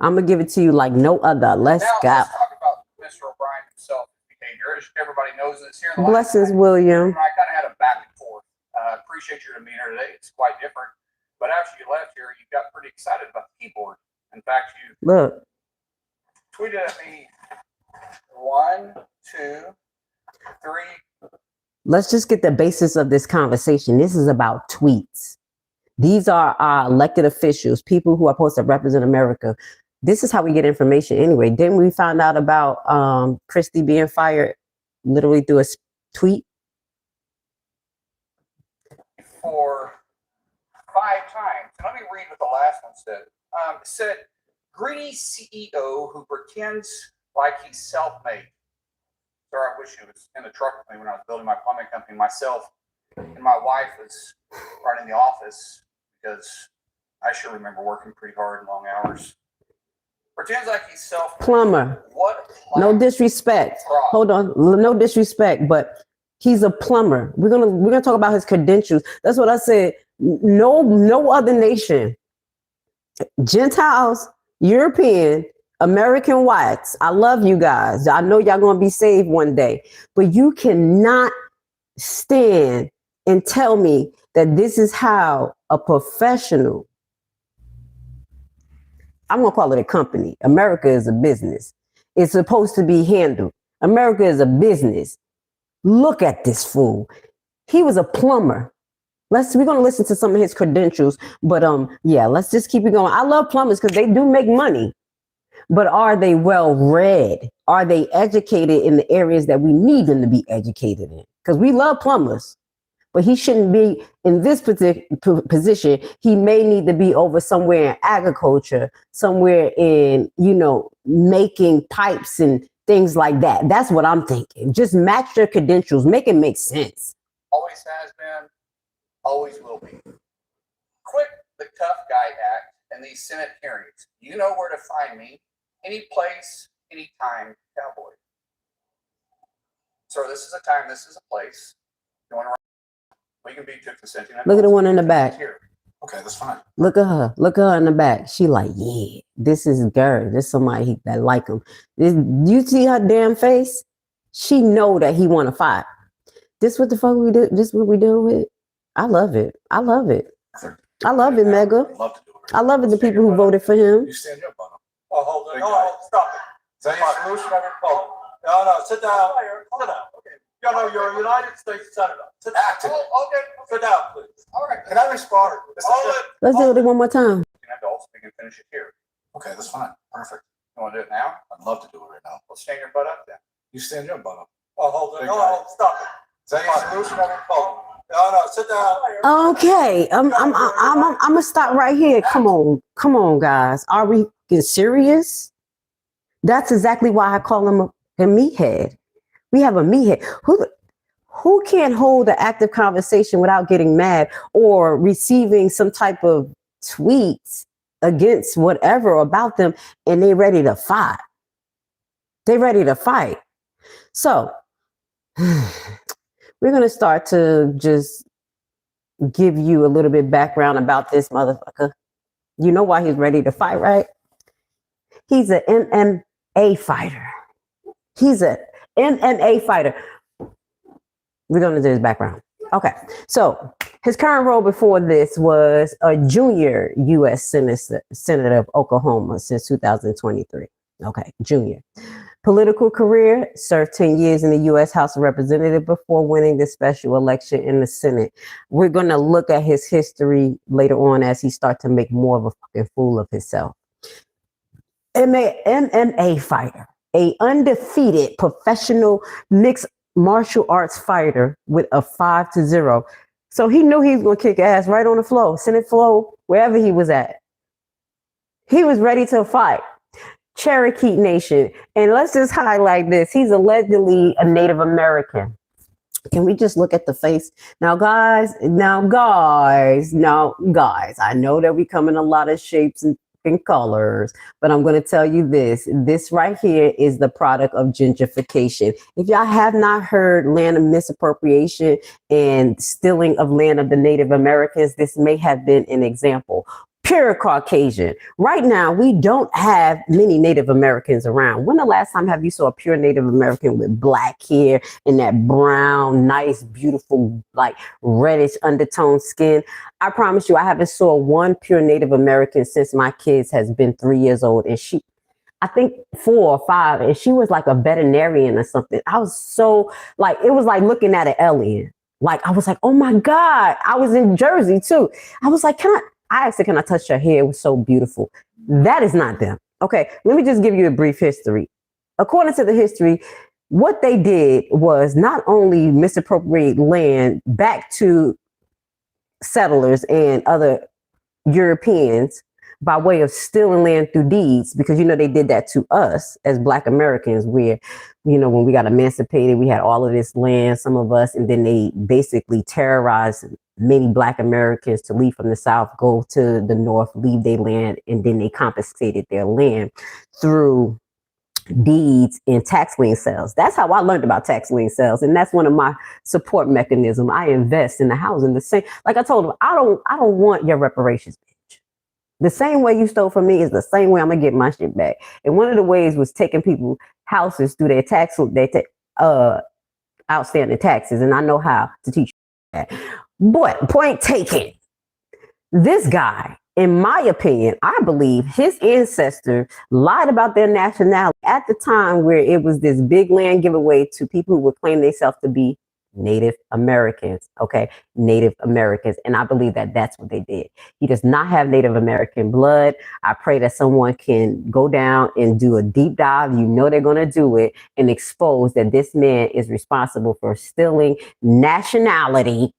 I'm gonna give it to you like no other. Let's go. Let's talk about Mr. O'Brien himself, behavior. As everybody knows this here. Blessings, William. I kind of had a back and forth. Appreciate your demeanor today. It's quite different. But after you left here, you got pretty excited about the keyboard. In fact, you tweeted at me 1, 2, 3. Let's just get the basis of this conversation. This is about tweets. These are our elected officials, people who are supposed to represent America. This is how we get information anyway. Then we found out about Kristi being fired literally through a tweet. For 5 times. And let me read what the last one said. It said, greedy CEO who pretends like he's self-made. Sorry, I wish he was in the truck with me when I was building my plumbing company myself. And my wife was running the office because I sure remember working pretty hard and long hours. Pretends like he's plumber. What? No disrespect. Hold on. No disrespect, but he's a plumber. We're gonna talk about his credentials. That's what I said. No other nation, Gentiles, European, American whites. I love you guys. I know y'all gonna be saved one day, but you cannot stand and tell me that this is how a professional, I'm going to call it a company. America is a business. It's supposed to be handled. America is a business. Look at this fool. He was a plumber. We're going to listen to some of his credentials, but yeah, let's just keep it going. I love plumbers because they do make money, but are they well read? Are they educated in the areas that we need them to be educated in? Because we love plumbers. But he shouldn't be in this position. He may need to be over somewhere in agriculture, somewhere in, making pipes and things like that. That's what I'm thinking. Just match your credentials. Make it make sense. Always has been, always will be. Quit the tough guy act and these Senate hearings. You know where to find me. Any place, anytime, cowboy. So this is a time, this is a place. Going around. We can be too consenting. Look at the one in the back. Okay, that's fine. Look at her. Look at her in the back. She like, yeah, this is girl. This is somebody that like him. You see her damn face? She know that he want to fight. This what the fuck we do? This what we do with? I love it. I love it. I love it, Mega. I love it. The people who voted for him. You stand up on him. Oh, hold on. No, stop it. Is that your solution? No, sit down. Sit down. Okay. You're a United States Senator. Sit down. Okay. Sit down, please. All right. Can I respond? Let's do it one more time. Adults, we can finish it here. Okay, that's fine. Perfect. You want to do it now? I'd love to do it right now. Well, stand your butt up then. You stand your butt up. Oh, hold on. No, stop it. Is that your solution? No, sit down. Okay, I'm gonna stop right here. Come on, guys. Are we getting serious? That's exactly why I call him a meathead. We have a meathead. Who can't hold an active conversation without getting mad or receiving some type of tweets against whatever about them, and they ready to fight? They ready to fight. So we're going to start to just give you a little bit background about this motherfucker. You know why he's ready to fight, right? He's an MMA fighter. He's an MMA fighter. We're going to do his background. Okay. So his current role before this was a junior U.S. Senator of Oklahoma since 2023. Okay. Junior. Political career, served 10 years in the U.S. House of Representatives before winning the special election in the Senate. We're going to look at his history later on as he starts to make more of a fucking fool of himself. MMA fighter, a undefeated professional mixed martial arts fighter with a 5-0. So he knew he was going to kick ass right on the floor, Senate floor, wherever he was at. He was ready to fight. Cherokee Nation. And let's just highlight this. He's allegedly a Native American. Can we just look at the face? Now, guys, I know that we come in a lot of shapes and colors, but I'm going to tell you this right here is the product of gentrification. If y'all have not heard land of misappropriation and stealing of land of the Native Americans, this may have been an example. Pure Caucasian. Right now, we don't have many Native Americans around. When the last time have you saw a pure Native American with black hair and that brown, nice, beautiful, like reddish undertone skin? I promise you, I haven't saw one pure Native American since my kids has been 3 years old. And she, I think 4 or 5, and she was like a veterinarian or something. I was so like, it was like looking at an alien. Like, I was like, oh my God. I was in Jersey too. I was like, I asked her, can I touch her hair? It was so beautiful. That is not them. Okay, let me just give you a brief history. According to the history, what they did was not only misappropriate land back to settlers and other Europeans by way of stealing land through deeds, because, you know, they did that to us as Black Americans, where, you know, when we got emancipated, we had all of this land, some of us, and then they basically terrorized many Black Americans to leave from the South, go to the North, leave their land, and then they confiscated their land through deeds and tax lien sales. That's how I learned about tax lien sales, and that's one of my support mechanisms. I invest in the housing. The same, like I told them, I don't want your reparations, bitch. The same way you stole from me is the same way I'm gonna get my shit back. And one of the ways was taking people houses through their outstanding taxes, and I know how to teach you that. But point taken, this guy, in my opinion, I believe his ancestors lied about their nationality at the time where it was this big land giveaway to people who would claim themselves to be Native Americans. Okay, Native Americans. And I believe that that's what they did. He does not have Native American blood. I pray that someone can go down and do a deep dive. You know they're going to do it, and expose that this man is responsible for stealing nationality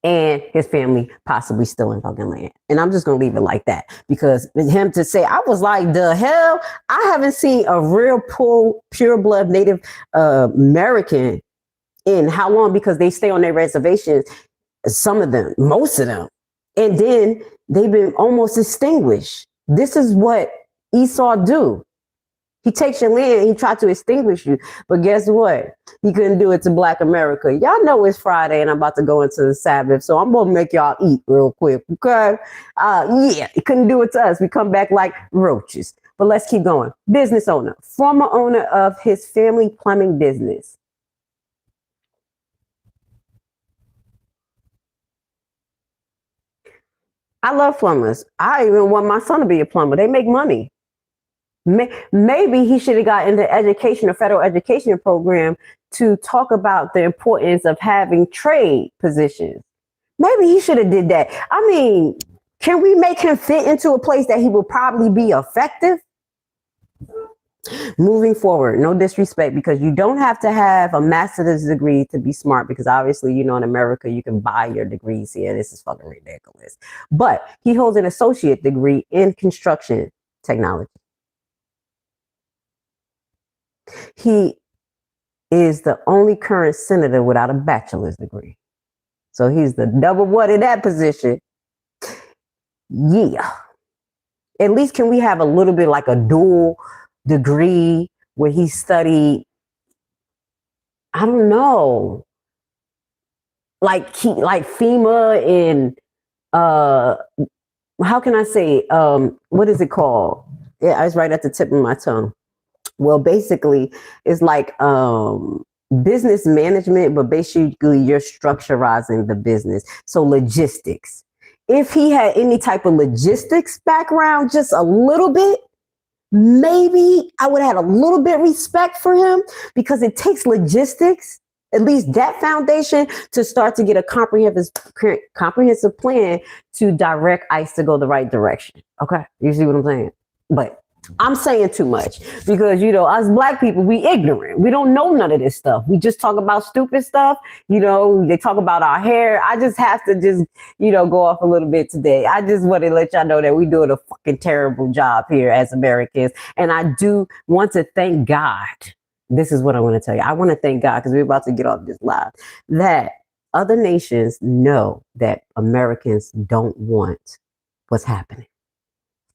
and his family possibly stealing fucking land. And I'm just going to leave it like that, because him to say, I was like, the hell, I haven't seen a real pure blood Native American in how long, because they stay on their reservations, some of them, most of them. And then they've been almost extinguished. This is what Esau do. He takes your land and he tried to extinguish you. But guess what? He couldn't do it to Black America. Y'all know it's Friday and I'm about to go into the Sabbath. So I'm going to make y'all eat real quick. Okay. Yeah, he couldn't do it to us. We come back like roaches. But let's keep going. Business owner, former owner of his family plumbing business. I love plumbers. I even want my son to be a plumber. They make money. Maybe he should have got into education, a federal education program, to talk about the importance of having trade positions. Maybe he should have did that. I mean, can we make him fit into a place that he will probably be effective? Moving forward, no disrespect, because you don't have to have a master's degree to be smart, because obviously, you know, in America, you can buy your degrees here. This is fucking ridiculous. But he holds an associate degree in construction technology. He is the only current senator without a bachelor's degree. So he's the double what in that position. Yeah. At least can we have a little bit like a dual degree where he studied, I don't know, like FEMA and how can I say, what is it called? Yeah, it's right at the tip of my tongue. Well, basically, it's like business management, but basically you're structurizing the business. So logistics. If he had any type of logistics background, just a little bit, maybe I would have had a little bit respect for him, because it takes logistics, at least that foundation, to start to get a comprehensive plan to direct ICE to go the right direction. Okay, you see what I'm saying? But I'm saying too much, because, you know, us black people, we ignorant. We don't know none of this stuff. We just talk about stupid stuff. You know, they talk about our hair. I just have to just, you know, go off a little bit today. I just want to let y'all know that we're doing a fucking terrible job here as Americans. And I do want to thank God. This is what I want to tell you. I want to thank God, because we're about to get off this live, that other nations know that Americans don't want what's happening.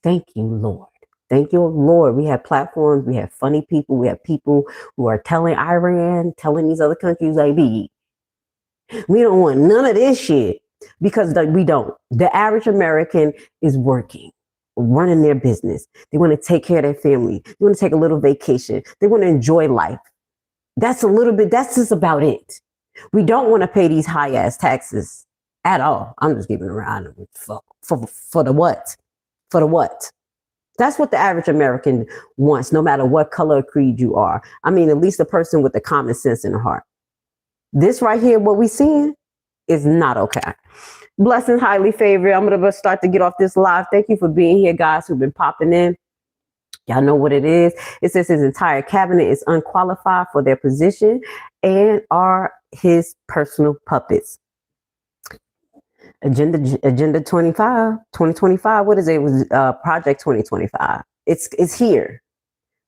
Thank you, Lord. Thank you, Lord. We have platforms. We have funny people. We have people who are telling Iran, telling these other countries, like, we don't want none of this shit, because we don't. The average American is working, running their business. They want to take care of their family. They want to take a little vacation. They want to enjoy life. That's just about it. We don't want to pay these high ass taxes at all. I'm just giving around for the what? For the what? That's what the average American wants, no matter what color or creed you are. I mean, at least a person with the common sense in the heart. This right here, what we seeing, is not okay. Blessings, highly favored. I'm going to start to get off this live. Thank you for being here, guys, who've been popping in. Y'all know what it is. It says his entire cabinet is unqualified for their position and are his personal puppets. Agenda 2025. What is it? It was Project 2025. It's here.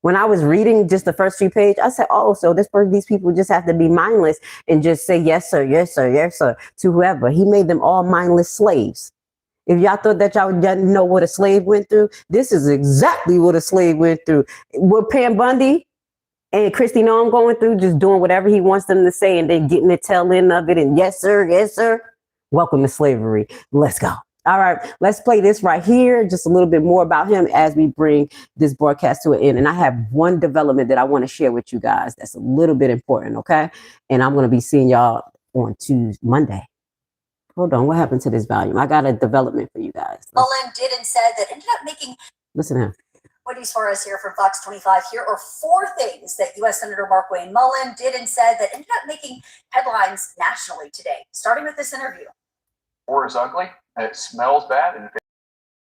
When I was reading just the first few pages, I said, oh, so these people just have to be mindless and just say yes, sir, yes, sir, yes, sir, to whoever. He made them all mindless slaves. If y'all thought that y'all didn't know what a slave went through, this is exactly what a slave went through. What Pam Bundy and Kristi Noem going through, just doing whatever he wants them to say and then getting the tail end of it. And yes, sir, yes, sir. Welcome to slavery. Let's go. All right, let's play this right here. Just a little bit more about him as we bring this broadcast to an end. And I have one development that I want to share with you guys that's a little bit important, okay? And I'm going to be seeing y'all on Monday. Hold on, what happened to this volume? I got a development for you guys. Mullin did and said that ended up making. Listen to him. Wendy Suarez here from Fox 25. Here are 4 things that U.S. Senator Markwayne Mullin did and said that ended up making headlines nationally today, starting with this interview. War is ugly. It smells bad, and if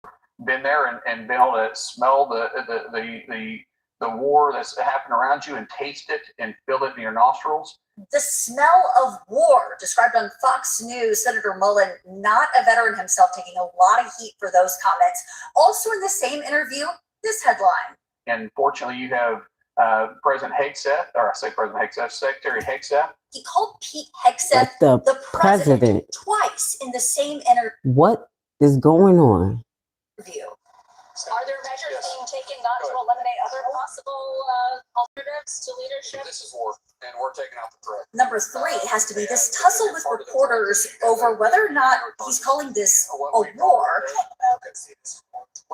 you've been there and been able to smell the war that's happened around you and taste it and feel it in your nostrils. The smell of war, described on Fox News. Senator Mullin, not a veteran himself, taking a lot of heat for those comments. Also in the same interview, this headline. And fortunately, you have President Hegseth, or I say President Hegseth, Secretary Hegseth. He called Pete Hegseth the president twice in the same interview. What is going on? Are there measures being taken not to eliminate other possible alternatives to leadership? This is war, and we're taking out the threat. Number 3 has to be this tussle with reporters over whether or not he's calling this a war. We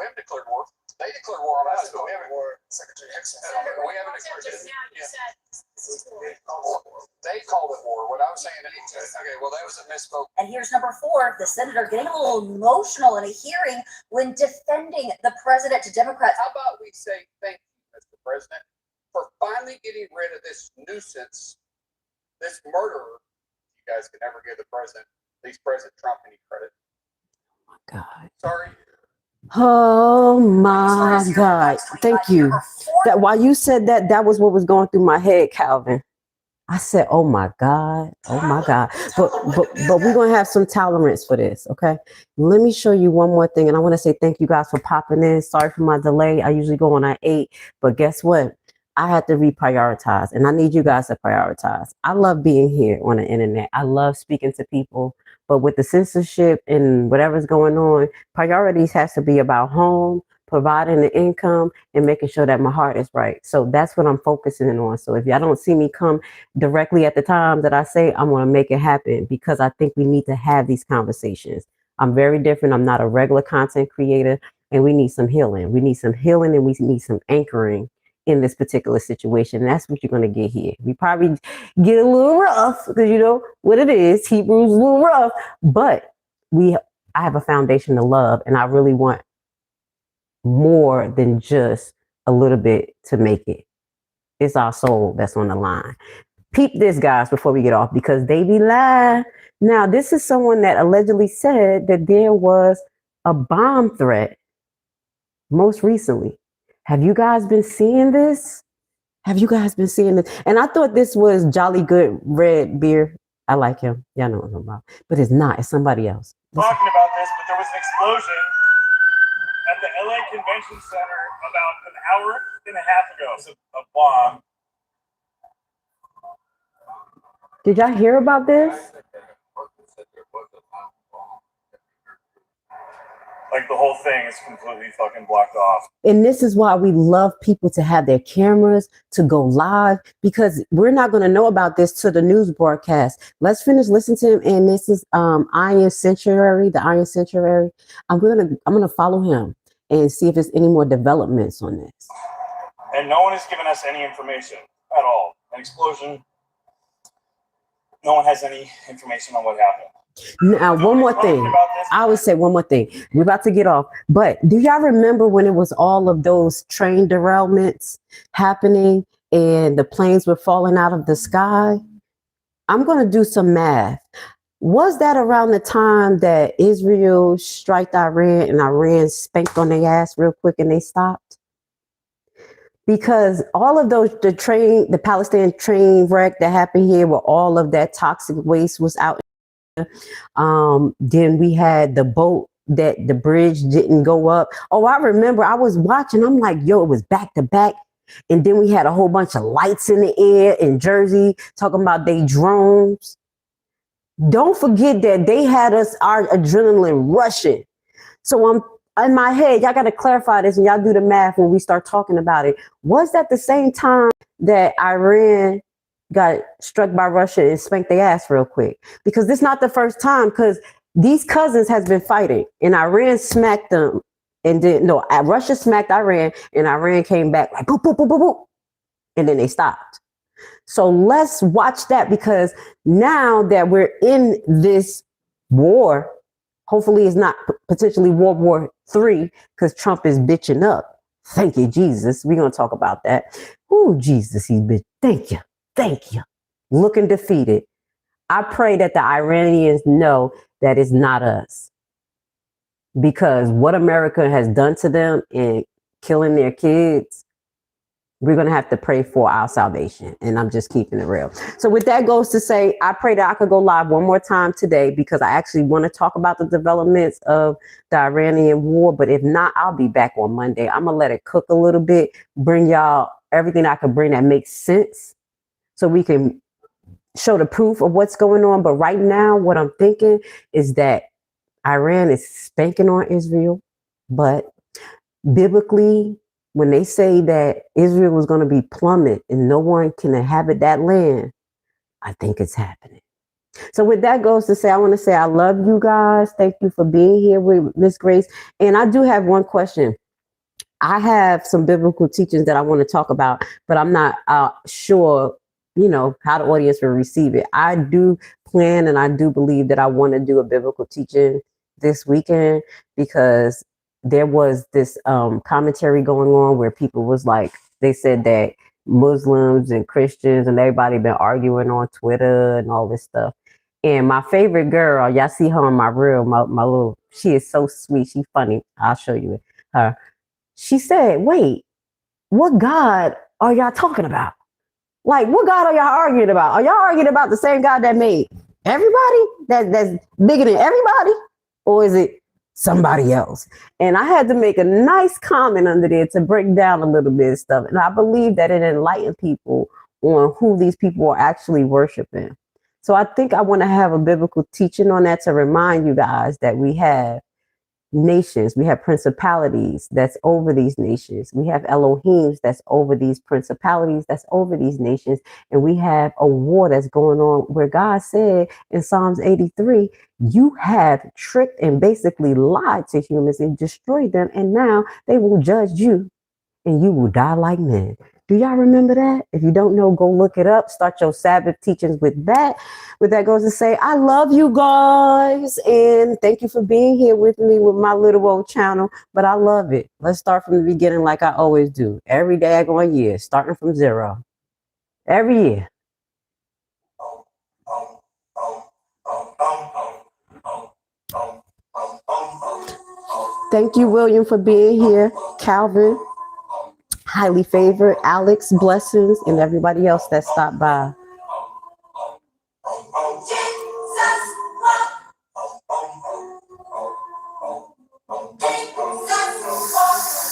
haven't declared war. They declared war on us, but we haven't. Secretary Hegseth. We haven't declared it. They called it war. What I was saying, okay, well, that was a misspoke. And here's number 4, the senator getting a little emotional in a hearing when defending the president to Democrats. How about we say thank you, Mr. President, for finally getting rid of this nuisance, this murderer. You guys can never give the president, at least President Trump, any credit. Oh my God. Sorry. Oh my God. Thank you. That while you said that, that was what was going through my head, Calvin. I said, oh my God. Oh my God. But we're going to have some tolerance for this. Okay. Let me show you one more thing. And I want to say thank you guys for popping in. Sorry for my delay. I usually go on at 8, but guess what? I had to reprioritize, and I need you guys to prioritize. I love being here on the internet. I love speaking to people, but with the censorship and whatever's going on, priorities has to be about home, providing the income, and making sure that my heart is right. So that's what I'm focusing on. So if y'all don't see me come directly at the time that I say, I'm going to make it happen, because I think we need to have these conversations. I'm very different. I'm not a regular content creator, and we need some healing. We need some healing, and we need some anchoring in this particular situation. And that's what you're going to get here. We probably get a little rough, because you know what it is. Hebrew's a little rough, but I have a foundation of love, and I really want more than just a little bit to make it. It's our soul that's on the line. Peep this, guys, before we get off, because they be lying. Now, this is someone that allegedly said that there was a bomb threat most recently. Have you guys been seeing this? Have you guys been seeing this? And I thought this was Jolly Good Red Beer. I like him. Y'all know what I'm about. But it's not. It's somebody else. Talking about this, but there was an explosion at the LA Convention Center about an hour and a half ago. It's a bomb. Did y'all hear about this? Like the whole thing is completely fucking blocked off. And this is why we love people to have their cameras, to go live, because we're not going to know about this till the news broadcast. Let's finish listening to him. And this is Uncensored, the Uncensored. I'm gonna follow him and see if there's any more developments on this. And no one has given us any information at all. An explosion. No one has any information on what happened. Now, one more thing. I would say one more thing. We're about to get off. But do y'all remember when it was all of those train derailments happening and the planes were falling out of the sky? I'm going to do some math. Was that around the time that Israel striked Iran and Iran spanked on their ass real quick and they stopped? Because all of those, the Palestinian train wreck that happened here, where all of that toxic waste was out. Then we had the boat that the bridge didn't go up. Oh, I remember I was watching. I'm like, yo, it was back to back. And then we had a whole bunch of lights in the air in Jersey talking about they drones. Don't forget that they had our adrenaline rushing. So I'm in my head, y'all got to clarify this, and y'all do the math when we start talking about it. Was that the same time that Iran got struck by Russia and spanked their ass real quick? Because this is not the first time, because these cousins has been fighting, and Iran smacked them, and then Russia smacked Iran, and Iran came back like boop, boop, boop, boop, boop, and then they stopped. So let's watch that, because now that we're in this war, hopefully it's not potentially World War III, because Trump is bitching up. Thank you, Jesus. We're going to talk about that. Oh, Jesus, he's bitch. Thank you. Thank you. Looking defeated. I pray that the Iranians know that it's not us. Because what America has done to them in killing their kids, we're going to have to pray for our salvation. And I'm just keeping it real. So with that goes to say, I pray that I could go live one more time today, because I actually want to talk about the developments of the Iranian war. But if not, I'll be back on Monday. I'm going to let it cook a little bit, bring y'all everything I could bring that makes sense, so we can show the proof of what's going on. But right now, what I'm thinking is that Iran is spanking on Israel. But biblically, when they say that Israel was going to be plummeted and no one can inhabit that land, I think it's happening. So with that goes to say, I want to say I love you guys. Thank you for being here with Miss Grace. And I do have one question. I have some biblical teachings that I want to talk about, but I'm not sure, how the audience will receive it. I do plan, and I do believe that I want to do a biblical teaching this weekend, because there was this commentary going on where people was like, they said that Muslims and Christians and everybody been arguing on Twitter and all this stuff. And my favorite girl, y'all see her on my reel, my little, she is so sweet. She's funny. I'll show you her. She said, wait, what God are y'all talking about? Like, what God are y'all arguing about? Are y'all arguing about the same God that made everybody? That's bigger than everybody? Or is it somebody else. And I had to make a nice comment under there to break down a little bit of stuff. And I believe that it enlightened people on who these people are actually worshiping. So I think I want to have a biblical teaching on that to remind you guys that we have nations, we have principalities that's over these nations, we have Elohims that's over these principalities, that's over these nations, and we have a war that's going on where God said in Psalms 83, you have tricked and basically lied to humans and destroyed them, and now they will judge you and you will die like men. Do y'all remember that? If you don't know, go look it up. Start your Sabbath teachings with that. With that goes to say, I love you guys. And thank you for being here with me with my little old channel. But I love it. Let's start from the beginning like I always do. Every day I go a year, starting from zero. Every year. Thank you, William, for being here. Calvin. Highly favored, Alex, blessings, and everybody else that stopped by.